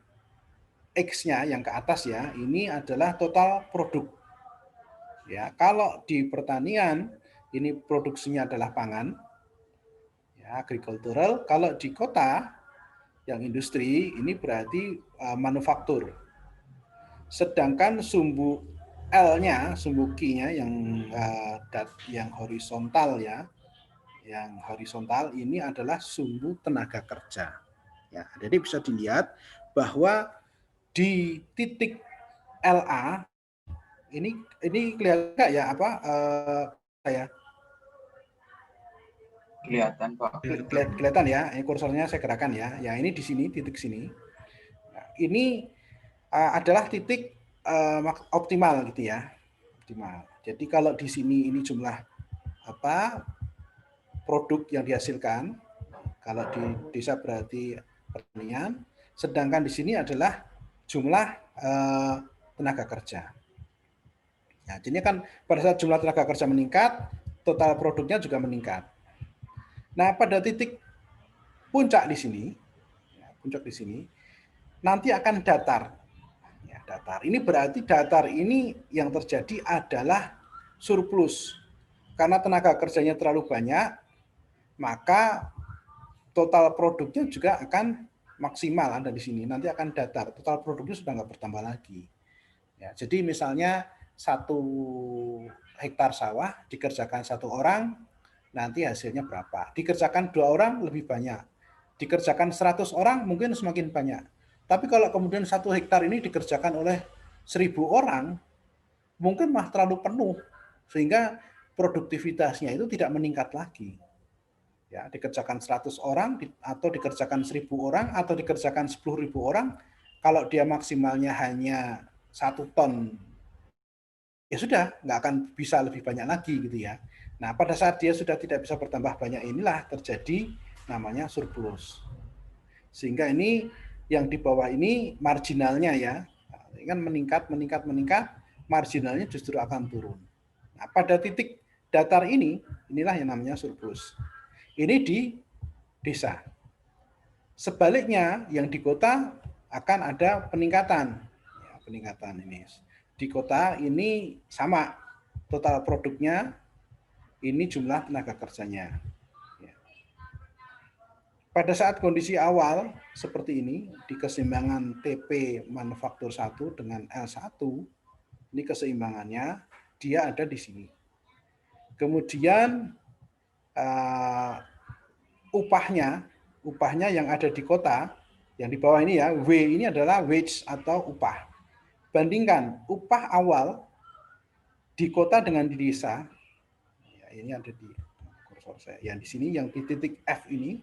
X-nya yang ke atas ya, ini adalah total produk. Ya, kalau di pertanian ini produksinya adalah pangan, ya, agricultural. Kalau di kota yang industri ini berarti manufaktur. Sedangkan sumbu L-nya, sumbu Q-nya yang horizontal ya, yang horizontal ini adalah sumbu tenaga kerja. Ya, jadi bisa dilihat bahwa di titik LA ini kelihatan nggak ya apa saya kelihatan Pak. kelihatan ya, ini kursornya saya gerakan ya. Ya, ini di sini, titik sini. Nah, ini adalah titik optimal gitu ya, optimal. Jadi kalau di sini ini jumlah apa produk yang dihasilkan, kalau di desa berarti pertanian, sedangkan di sini adalah jumlah tenaga kerja. Ya, jadi kan pada saat jumlah tenaga kerja meningkat, total produknya juga meningkat. Nah, pada titik puncak di sini, ya, puncak di sini, nanti akan datar. Ya, datar. Ini berarti datar ini yang terjadi adalah surplus. Karena tenaga kerjanya terlalu banyak, maka total produknya juga akan maksimal ada di sini. Nanti akan datar. Total produknya sudah nggak bertambah lagi. Ya, jadi misalnya 1 hektar sawah dikerjakan 1 orang, nanti hasilnya berapa? Dikerjakan 2 orang lebih banyak. Dikerjakan 100 orang mungkin semakin banyak. Tapi kalau kemudian 1 hektar ini dikerjakan oleh 1.000 orang, mungkin mah terlalu penuh sehingga produktivitasnya itu tidak meningkat lagi. Ya, dikerjakan 100 orang atau dikerjakan 1.000 orang atau dikerjakan 10.000 orang, kalau dia maksimalnya hanya 1 ton, ya sudah, nggak akan bisa lebih banyak lagi gitu ya. Nah, pada saat dia sudah tidak bisa bertambah banyak inilah terjadi namanya surplus. Sehingga ini yang di bawah ini marginalnya ya, ini kan meningkat, marginalnya justru akan turun. Nah, pada titik datar ini, inilah yang namanya surplus. Ini di desa. Sebaliknya, yang di kota akan ada peningkatan. Ya, peningkatan ini. Di kota ini sama, total produknya ini jumlah tenaga kerjanya. Ya. Pada saat kondisi awal seperti ini, di keseimbangan TP manufaktur 1 dengan L1, ini keseimbangannya, dia ada di sini. Kemudian upahnya yang ada di kota, yang di bawah ini ya, W ini adalah wage atau upah. Bandingkan upah awal di kota dengan di desa, ya, ini ada di kursor saya, yang di sini, yang di titik F ini,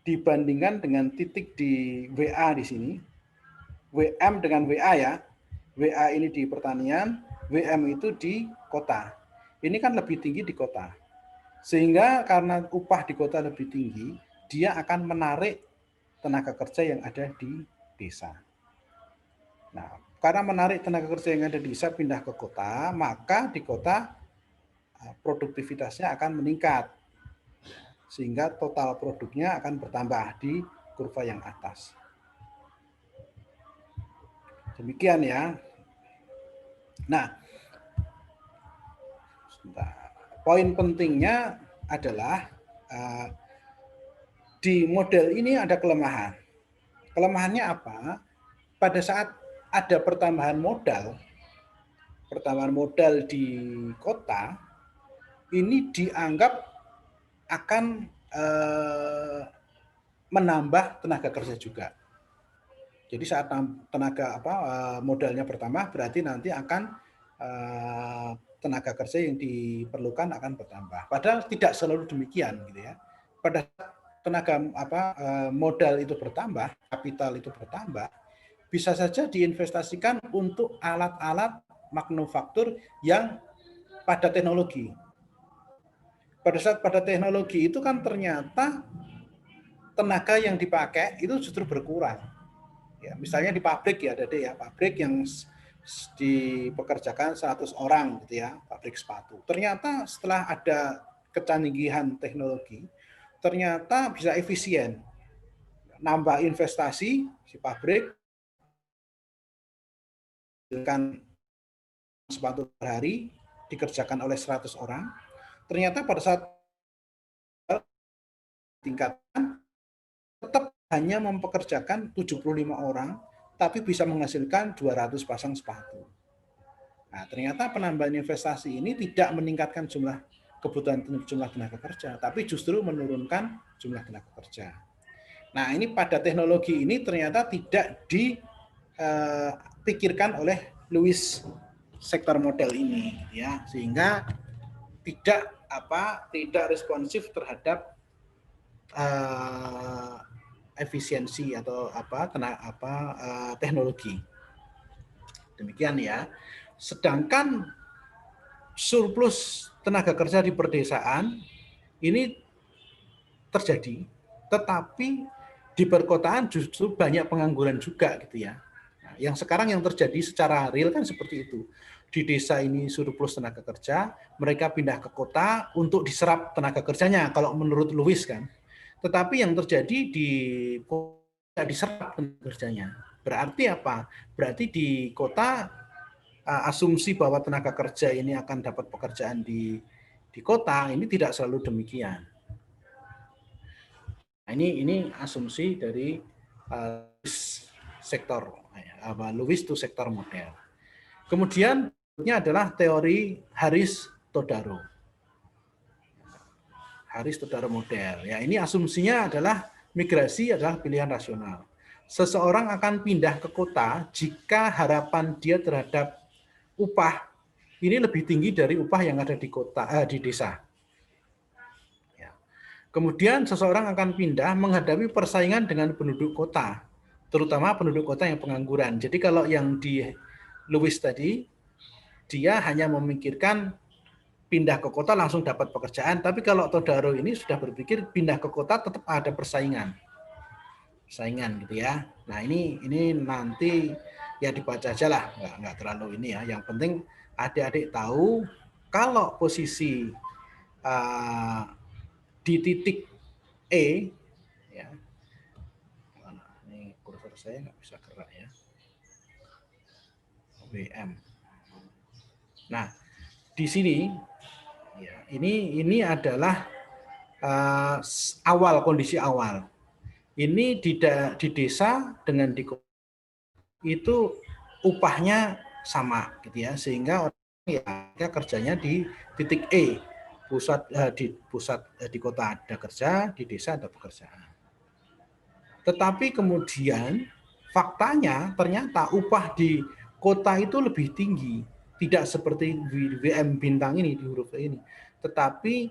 dibandingkan dengan titik di WA di sini, WM dengan WA ya, WA ini di pertanian, WM itu di kota. Ini kan lebih tinggi di kota. Sehingga karena upah di kota lebih tinggi, dia akan menarik tenaga kerja yang ada di desa. Nah, karena menarik tenaga kerja yang ada di desa pindah ke kota, maka di kota produktivitasnya akan meningkat. Sehingga total produknya akan bertambah di kurva yang atas. Demikian ya. Nah, poin pentingnya adalah di model ini ada kelemahan. Kelemahannya apa? Pada saat ada pertambahan modal di kota, ini dianggap akan menambah tenaga kerja juga. Jadi saat modalnya bertambah, berarti nanti akan tenaga kerja yang diperlukan akan bertambah. Padahal tidak selalu demikian, gitu ya. Pada tenaga modal itu bertambah, kapital itu bertambah, bisa saja diinvestasikan untuk alat-alat manufaktur yang pada teknologi. Pada saat pada teknologi itu kan ternyata tenaga yang dipakai itu justru berkurang. Ya, misalnya di pabrik ya, Dede ya, pabrik yang dipekerjakan 100 orang gitu ya, pabrik sepatu. Ternyata setelah ada kecanggihan teknologi, ternyata bisa efisien. Nambah investasi si pabrik, dengan sepatu per hari dikerjakan oleh 100 orang. Ternyata pada saat tingkatkan tetap hanya mempekerjakan 75 orang, tapi bisa menghasilkan 200 pasang sepatu. Nah, ternyata penambahan investasi ini tidak meningkatkan kebutuhan jumlah tenaga kerja, tapi justru menurunkan jumlah tenaga kerja. Nah, ini pada teknologi ini ternyata tidak dipikirkan oleh Lewis sektor model ini, ya, sehingga tidak responsif terhadap efisiensi atau teknologi. Demikian ya. Sedangkan surplus tenaga kerja di perdesaan ini terjadi, tetapi di perkotaan justru banyak pengangguran juga gitu ya. Nah, yang sekarang yang terjadi secara real kan seperti itu. Di desa ini surplus tenaga kerja, mereka pindah ke kota untuk diserap tenaga kerjanya kalau menurut Lewis kan. Tetapi yang terjadi di kota diserap tenaga kerjanya. Berarti apa? Berarti di kota asumsi bahwa tenaga kerja ini akan dapat pekerjaan di kota ini tidak selalu demikian. Nah, ini asumsi dari Lewis to sektor model. Kemudian berikutnya adalah teori Harris-Todaro. Harris-Todaro model. Ya, ini asumsinya adalah migrasi adalah pilihan rasional. Seseorang akan pindah ke kota jika harapan dia terhadap upah ini lebih tinggi dari upah yang ada di desa. Ya. Kemudian seseorang akan pindah menghadapi persaingan dengan penduduk kota, terutama penduduk kota yang pengangguran. Jadi kalau yang di Lewis tadi, dia hanya memikirkan pindah ke kota langsung dapat pekerjaan, tapi kalau Todaro ini sudah berpikir pindah ke kota tetap ada persaingan gitu ya. Nah ini nanti ya dibaca aja lah, nggak terlalu ini ya. Yang penting adik-adik tahu kalau posisi di titik E, ya, ini kursor saya nggak bisa gerak ya, WM. Nah di sini, ya, ini adalah awal, kondisi awal. Ini di desa dengan di kota itu upahnya sama gitu ya, sehingga orang ya kerjanya di titik E, di kota ada kerja, di desa ada pekerjaan. Tetapi kemudian faktanya ternyata upah di kota itu lebih tinggi, tidak seperti WM bintang ini, di huruf E ini, tetapi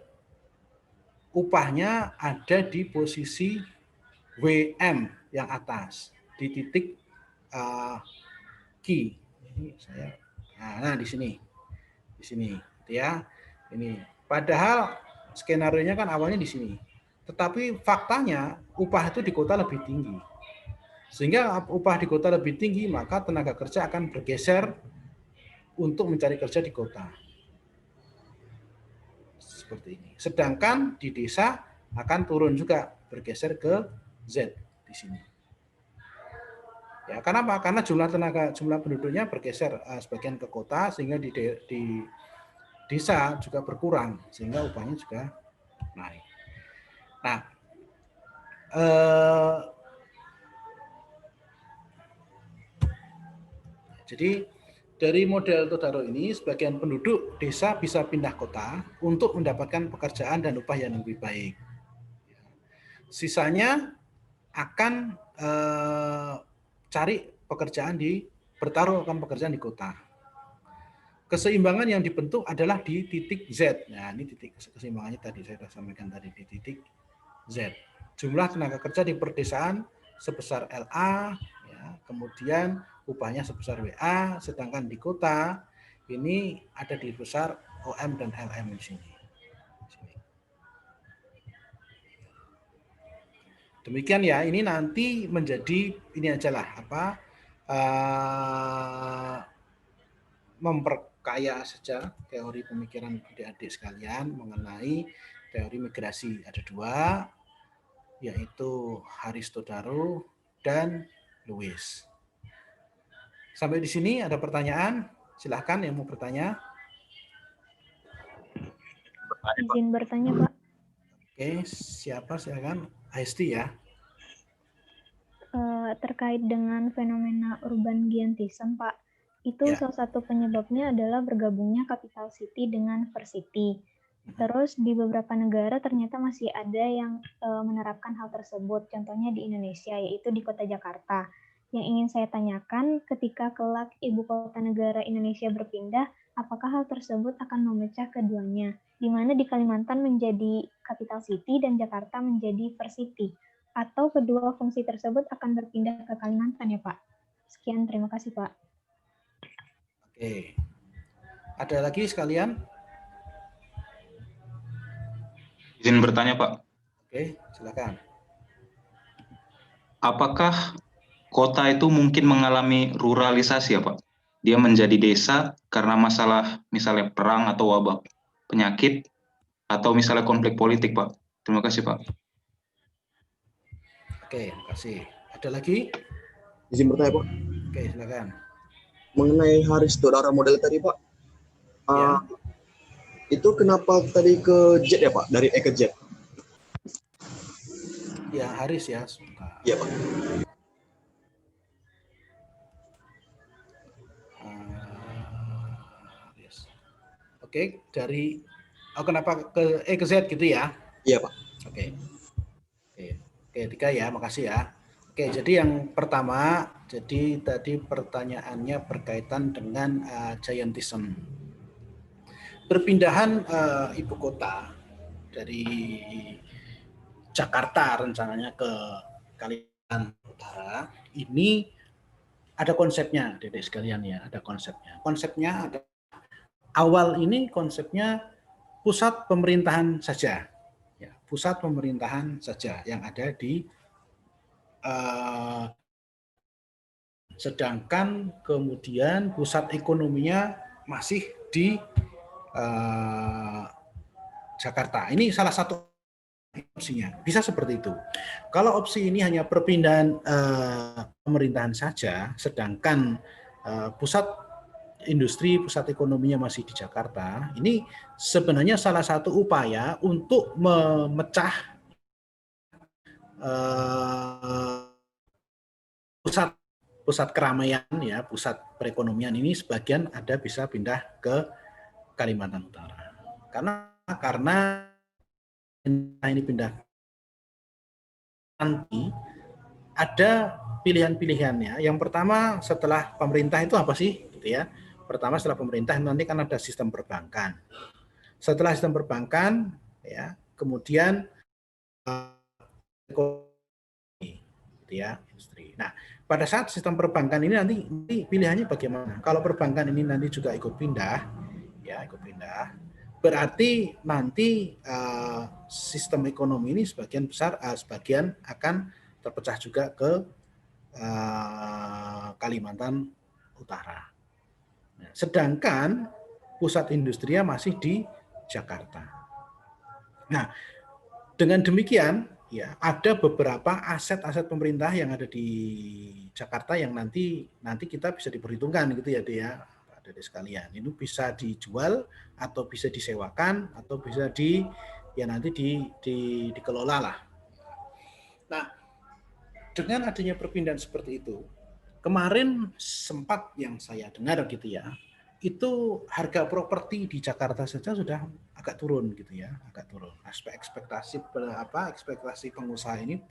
upahnya ada di posisi WM yang atas, di titik Q. Ini saya, nah di sini ya, ini. Padahal skenario-nya kan awalnya di sini, tetapi faktanya upah itu di kota lebih tinggi. Sehingga upah di kota lebih tinggi, maka tenaga kerja akan bergeser untuk mencari kerja di kota. Seperti ini. Sedangkan di desa akan turun juga, bergeser ke Z di sini. Ya, karena apa? Karena jumlah penduduknya bergeser sebagian ke kota, sehingga di desa juga berkurang, sehingga upahnya juga naik. Nah, jadi dari model Todaro ini, sebagian penduduk desa bisa pindah kota untuk mendapatkan pekerjaan dan upah yang lebih baik. Sisanya akan cari pekerjaan bertaruh akan pekerjaan di kota. Keseimbangan yang dibentuk adalah di titik Z. Nah, ini titik keseimbangannya tadi saya sudah sampaikan tadi, di titik Z. Jumlah tenaga kerja di perdesaan sebesar LA, ya, kemudian upahnya sebesar WA, sedangkan di kota ini ada di besar OM dan LM di sini. Demikian ya, ini nanti menjadi ini ajalah memperkaya saja teori pemikiran adik-adik sekalian mengenai teori migrasi. Ada dua, yaitu Haris Todaro dan Lewis. Sampai di sini ada pertanyaan? Silahkan yang mau bertanya. Izin bertanya, Pak. Oke, siapa? Silakan. Hesti ya. Terkait dengan fenomena urban giantism, Pak, itu salah satu penyebabnya adalah bergabungnya capital city dengan varsity. Terus di beberapa negara ternyata masih ada yang menerapkan hal tersebut, contohnya di Indonesia, yaitu di kota Jakarta. Yang ingin saya tanyakan, ketika kelak ibu kota negara Indonesia berpindah, apakah hal tersebut akan memecah keduanya, di mana di Kalimantan menjadi capital city dan Jakarta menjadi varsity? Atau kedua fungsi tersebut akan berpindah ke Kalimantan ya Pak? Sekian, terima kasih Pak. Oke. Ada lagi sekalian? Izin bertanya Pak. Oke, silakan. Apakah kota itu mungkin mengalami ruralisasi ya Pak? Dia menjadi desa karena masalah misalnya perang atau wabah penyakit, atau misalnya konflik politik Pak? Terima kasih Pak. Oke, terima kasih. Ada lagi? Izin bertanya Pak. Oke, silakan. Mengenai Haris Todaro model tadi Pak, Ya. itu kenapa tadi ke Z ya Pak? Dari E ke Z? Ya, Haris ya. Sebentar. Iya Pak. Haris. Oke, dari kenapa ke E ke Z gitu ya? Iya Pak. Oke. Oke, tiga ya, makasih ya. Oke, jadi yang pertama, jadi tadi pertanyaannya berkaitan dengan giantism. Perpindahan ibu kota dari Jakarta rencananya ke Kalimantan Utara, ini ada konsepnya, Dedek sekalian ya, ada konsepnya. Konsepnya ada awal ini konsepnya pusat pemerintahan saja. Ya, pusat pemerintahan saja yang ada di sedangkan kemudian pusat ekonominya masih di Jakarta. Ini salah satu opsinya, bisa seperti itu. Kalau opsi ini hanya perpindahan pemerintahan saja, sedangkan pusat industri, pusat ekonominya masih di Jakarta, ini sebenarnya salah satu upaya untuk memecah pusat pusat keramaian ya, pusat perekonomian ini sebagian ada bisa pindah ke Kalimantan Utara. Karena ini pindah nanti ada pilihan-pilihannya. Yang pertama setelah pemerintah itu apa sih gitu ya. Pertama setelah pemerintah nanti kan ada sistem perbankan. Setelah sistem perbankan ya, kemudian ekonomi gitu ya, industri. Nah, pada saat sistem perbankan ini nanti pilihannya bagaimana? Kalau perbankan ini nanti juga ikut pindah, ya ikut pindah, berarti nanti sistem ekonomi ini sebagian besar, sebagian akan terpecah juga ke Kalimantan Utara. Nah, sedangkan pusat industrinya masih di Jakarta. Nah, dengan demikian, ya ada beberapa aset-aset pemerintah yang ada di Jakarta yang nanti kita bisa diperhitungkan gitu ya, dia ada sekalian. Ini bisa dijual atau bisa disewakan atau bisa nanti dikelola lah. Nah, dengan adanya perpindahan seperti itu, kemarin sempat yang saya dengar gitu ya, itu harga properti di Jakarta saja sudah agak turun gitu ya, agak turun. Ekspektasi pengusaha ini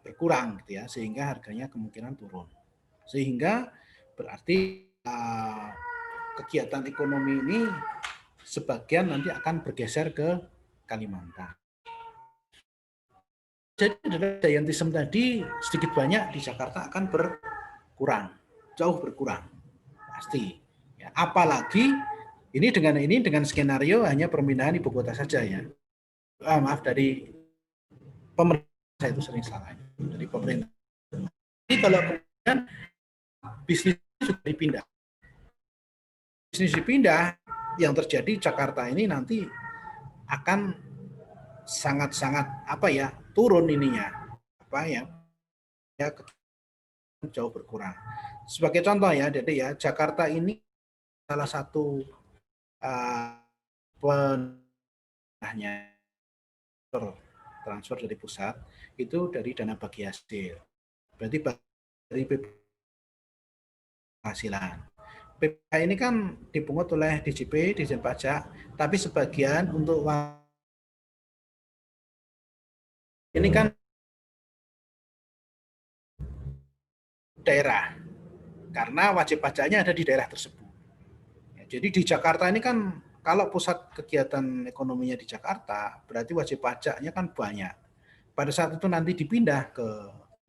berkurang gitu ya, sehingga harganya kemungkinan turun. Sehingga berarti kegiatan ekonomi ini sebagian nanti akan bergeser ke Kalimantan. Jadi giantism tadi sedikit banyak di Jakarta akan berkurang, jauh berkurang, pasti. Ya, apalagi ini dengan skenario hanya pemindahan ibu kota saja ya. Maaf dari pemerintah, saya itu sering salah dari pemerintah. Jadi kalau kemudian bisnis sudah dipindah, yang terjadi Jakarta ini nanti akan sangat-sangat turun ininya jauh berkurang. Sebagai contoh ya, jadi ya Jakarta ini salah satu penahnya transfer dari pusat itu dari dana bagi hasil. Berarti dari penghasilan. PPh ini kan dipungut oleh DJP, Dijen Pajak, tapi sebagian untuk ini kan daerah, karena wajib pajaknya ada di daerah tersebut. Ya, jadi di Jakarta ini kan kalau pusat kegiatan ekonominya di Jakarta, berarti wajib pajaknya kan banyak. Pada saat itu nanti dipindah ke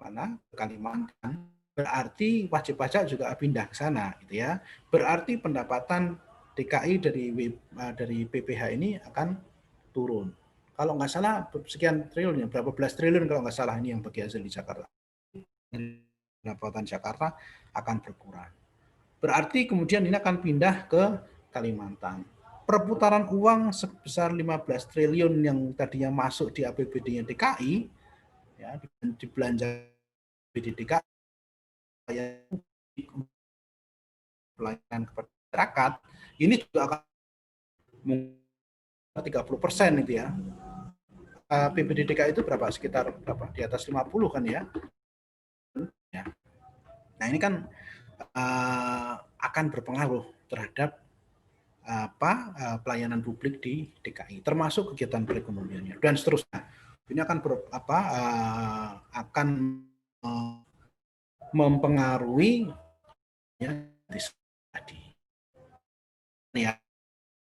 mana? Ke Kalimantan, berarti wajib pajak juga pindah ke sana, gitu ya. Berarti pendapatan DKI dari PPh ini akan turun. Kalau nggak salah sekian triliun, berapa belas triliun kalau nggak salah ini yang bagi hasil di Jakarta. Pendapatan Jakarta akan berkurang. Berarti kemudian ini akan pindah ke Kalimantan. Perputaran uang sebesar 15 triliun yang tadinya masuk di APBD-nya DKI, ya, di belanja APBD DKI, pelayanan kepada masyarakat, ini juga akan 30% itu ya. APBD DKI itu berapa? Sekitar berapa? Di atas 50 kan ya. Nah ini kan akan berpengaruh terhadap pelayanan publik di DKI, termasuk kegiatan perekonomiannya dan seterusnya. Ini akan mempengaruhi ya tadi. Ya.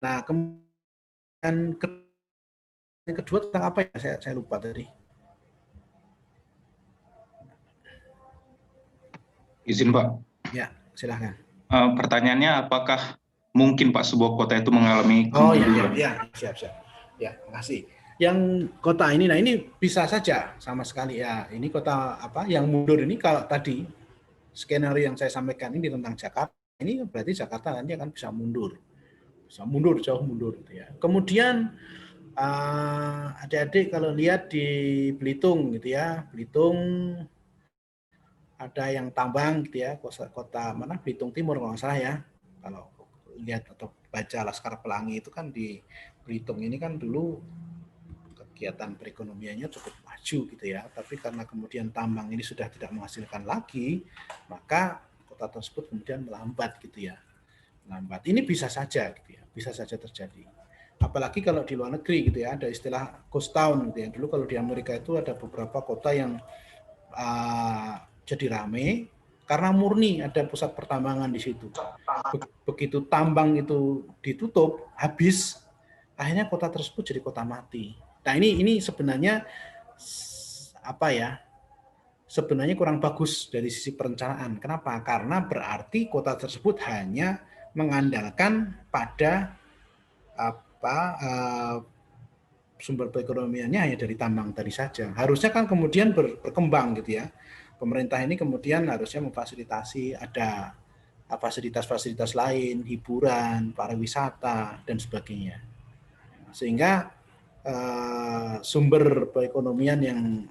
Nah kemudian yang kedua tentang apa ya? Saya lupa tadi. Izin Pak. Ya, silahkan. Pertanyaannya, apakah mungkin Pak sebuah kota itu mengalami kemunduran? Siap. Ya, makasih. Yang kota ini, nah ini bisa saja sama sekali ya. Ini kota yang mundur ini kalau tadi skenario yang saya sampaikan ini tentang Jakarta, ini berarti Jakarta nanti akan bisa mundur jauh mundur gitu ya. Kemudian adik-adik kalau lihat di Belitung gitu ya, Belitung ada yang tambang gitu ya, kota mana Belitung Timur kalau nggak salah ya. Kalau lihat atau baca Laskar Pelangi itu kan di Belitung ini kan dulu kegiatan perekonomiannya cukup maju gitu ya, tapi karena kemudian tambang ini sudah tidak menghasilkan lagi, maka kota tersebut kemudian melambat gitu ya. Melambat. Ini bisa saja gitu ya, bisa saja terjadi. Apalagi kalau di luar negeri gitu ya, ada istilah ghost town gitu ya. Dulu kalau di Amerika itu ada beberapa kota yang jadi rame karena murni ada pusat pertambangan di situ. Begitu tambang itu ditutup, habis, akhirnya kota tersebut jadi kota mati. Nah ini sebenarnya apa ya? Sebenarnya kurang bagus dari sisi perencanaan. Kenapa? Karena berarti kota tersebut hanya mengandalkan pada sumber perekonomiannya hanya dari tambang tadi saja. Harusnya kan kemudian berkembang gitu ya. Pemerintah ini kemudian harusnya memfasilitasi ada fasilitas-fasilitas lain, hiburan, pariwisata dan sebagainya. Sehingga sumber perekonomian yang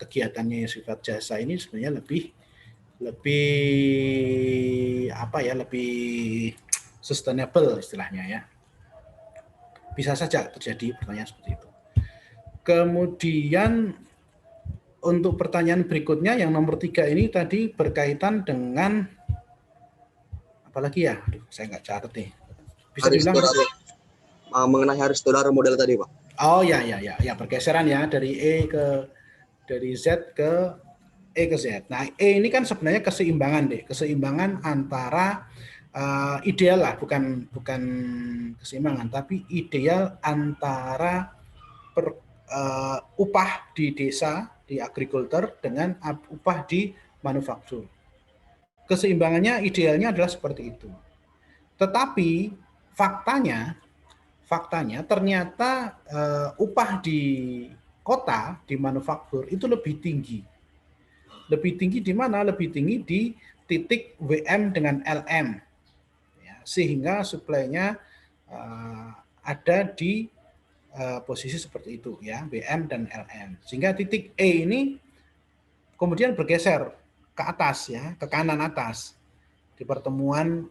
kegiatannya yang sifat jasa ini sebenarnya lebih sustainable istilahnya ya. Bisa saja terjadi pertanyaan seperti itu. Kemudian untuk pertanyaan berikutnya yang nomor 3 ini tadi berkaitan dengan apalagi ya? Aduh, saya nggak catat nih. Bisa diulang? Mengenai Haristoraro model tadi, Pak. Oh ya, pergeseran ya dari Z ke E ke Z. Nah, E ini kan sebenarnya keseimbangan antara ideal lah, bukan keseimbangan, tapi ideal antara upah di desa, di agrikultur dengan upah di manufaktur. Keseimbangannya idealnya adalah seperti itu. Tetapi faktanya ternyata upah di kota, di manufaktur itu lebih tinggi. Lebih tinggi di mana? Lebih tinggi di titik WM dengan LM. Ya, sehingga suplainya ada di posisi seperti itu ya, WM dan LM. Sehingga titik E ini kemudian bergeser ke atas ya, ke kanan atas di pertemuan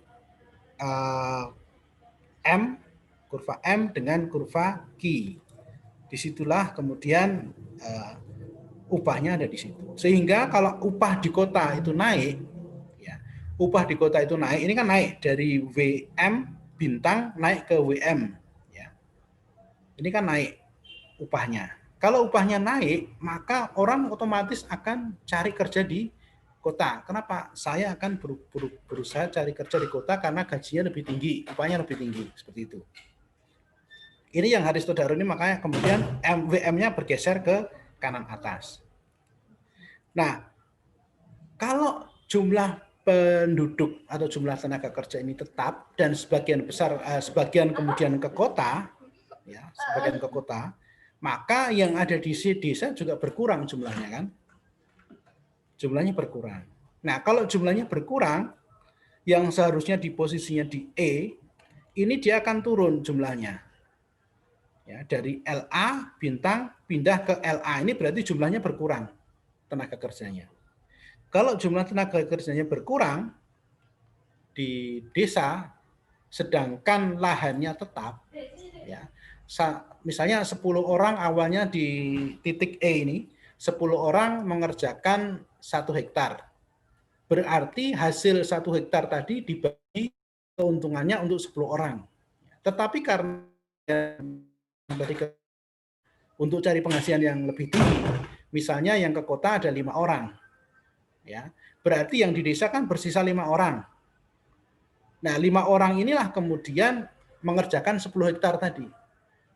kurva M dengan kurva Q. Disitulah kemudian upahnya ada di situ. Sehingga kalau upah di kota itu naik, ya, upah di kota itu naik, ini kan naik dari WM bintang naik ke WM. Ya. Ini kan naik upahnya. Kalau upahnya naik, maka orang otomatis akan cari kerja di kota. Kenapa? Saya akan berusaha cari kerja di kota karena gajinya lebih tinggi, upahnya lebih tinggi, seperti itu. Ini yang Haristoraro ini makanya kemudian WM-nya bergeser ke kanan atas. Nah, kalau jumlah penduduk atau jumlah tenaga kerja ini tetap dan sebagian kemudian ke kota, ya, sebagian ke kota, maka yang ada di desa juga berkurang jumlahnya kan? Jumlahnya berkurang. Nah, kalau jumlahnya berkurang, yang seharusnya di posisinya di E, ini dia akan turun jumlahnya. Ya, dari LA bintang pindah ke LA, ini berarti jumlahnya berkurang tenaga kerjanya. Kalau jumlah tenaga kerjanya berkurang di desa, sedangkan lahannya tetap, ya, misalnya 10 orang awalnya di titik E ini, 10 orang mengerjakan 1 hektar. Berarti hasil 1 hektar tadi dibagi keuntungannya untuk 10 orang. Tetapi karena untuk cari penghasilan yang lebih tinggi, misalnya yang ke kota ada 5 orang, ya, berarti yang di desa kan bersisa 5 orang. Nah, 5 orang inilah kemudian mengerjakan 10 hektar tadi.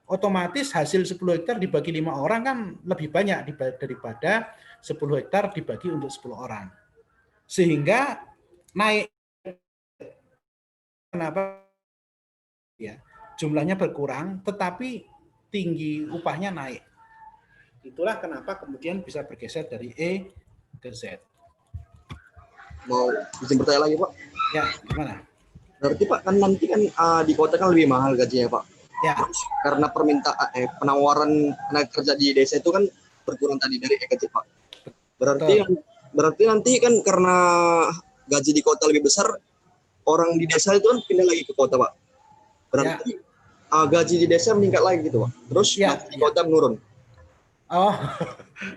Otomatis hasil 10 hektar dibagi 5 orang kan lebih banyak daripada 10 hektar dibagi untuk 10 orang. Sehingga naik. Kenapa? Ya, jumlahnya berkurang, tetapi tinggi upahnya naik. Itulah kenapa kemudian bisa bergeser dari E ke Z. Mau izin bertanya lagi, Pak? Ya, gimana? Berarti Pak kan nanti kan di kota kan lebih mahal gajinya, Pak. Ya. Karena penawaran tenaga kerja di desa itu kan berkurang tadi dari E ke Z, Pak. Berarti nanti kan karena gaji di kota lebih besar, orang di desa itu kan pindah lagi ke kota, Pak. Berarti gaji di desa meningkat lagi gitu, Pak. Terus gaji di kota menurun. Oh,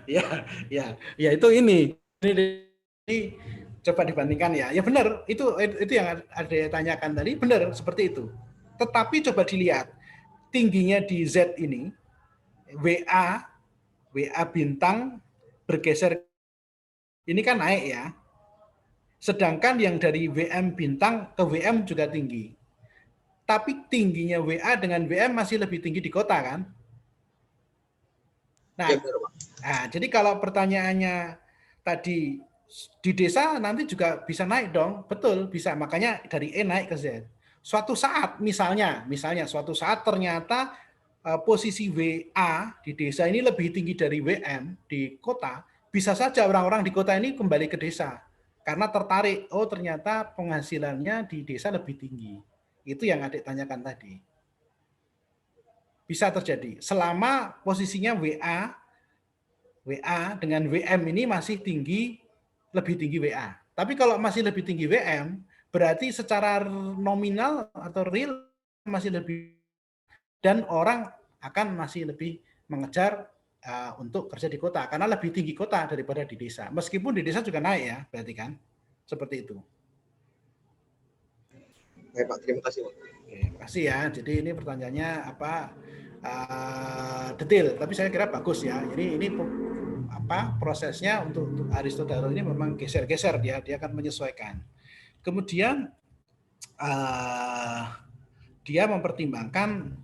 ya, itu ini coba dibandingkan ya. Ya benar, itu yang ada tanyakan tadi, benar seperti itu. Tetapi coba dilihat tingginya di Z ini, WA bintang bergeser ini kan naik ya. Sedangkan yang dari WM bintang ke WM juga tinggi. Tapi tingginya WA dengan WM masih lebih tinggi di kota kan? Nah, jadi kalau pertanyaannya tadi di desa nanti juga bisa naik dong, betul bisa. Makanya dari E naik ke Z. Suatu saat misalnya suatu saat ternyata posisi WA di desa ini lebih tinggi dari WM di kota, bisa saja orang-orang di kota ini kembali ke desa karena tertarik. Oh ternyata penghasilannya di desa lebih tinggi. Itu yang adik tanyakan tadi. Bisa terjadi selama posisinya WA dengan WM ini masih lebih tinggi WA. Tapi kalau masih lebih tinggi WM, berarti secara nominal atau real masih lebih, dan orang akan masih lebih mengejar untuk kerja di kota karena lebih tinggi kota daripada di desa. Meskipun di desa juga naik ya, berarti kan seperti itu. Oke, Pak, terima kasih, Pak. Oke, terima kasih ya. Jadi ini pertanyaannya detail, tapi saya kira bagus ya. Jadi ini prosesnya untuk Aristoteles ini memang geser-geser, dia akan menyesuaikan. Kemudian dia mempertimbangkan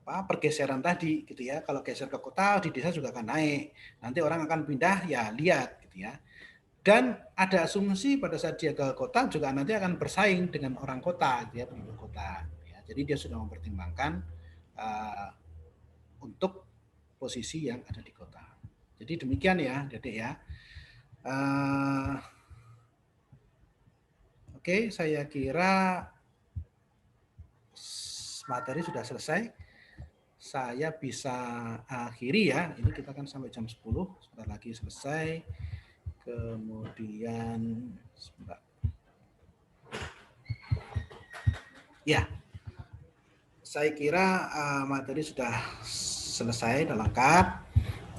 pergeseran tadi gitu ya. Kalau geser ke kota, di desa juga akan naik. Nanti orang akan pindah ya, lihat gitu ya. Dan ada asumsi pada saat dia ke kota juga nanti akan bersaing dengan orang kota, dia penduduk kota. Ya, jadi dia sudah mempertimbangkan untuk posisi yang ada di kota. Jadi demikian ya, Dedek ya. Oke, saya kira materi sudah selesai. Saya bisa akhiri ya. Ini kita kan sampai jam 10, sebentar lagi selesai. Kemudian sebentar. Ya, saya kira materi sudah selesai dan lengkap.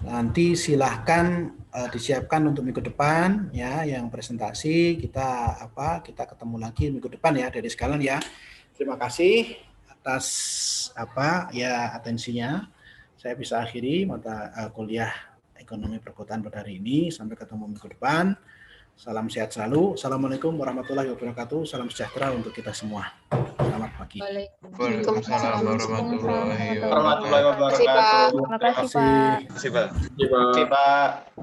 Nanti silahkan disiapkan untuk minggu depan ya, yang presentasi kita ketemu lagi minggu depan ya, dari sekalian ya. Terima kasih atas atensinya. Saya bisa akhiri mata kuliah Ekonomi Perkotaan pada hari ini. Sampai ketemu minggu depan. Salam sehat selalu. Assalamualaikum warahmatullahi wabarakatuh. Salam sejahtera untuk kita semua. Selamat pagi. Waalaikumsalam warahmatullahi wabarakatuh. Terima kasih, Pak. Terima kasih, Pak. Terima kasih, Pak.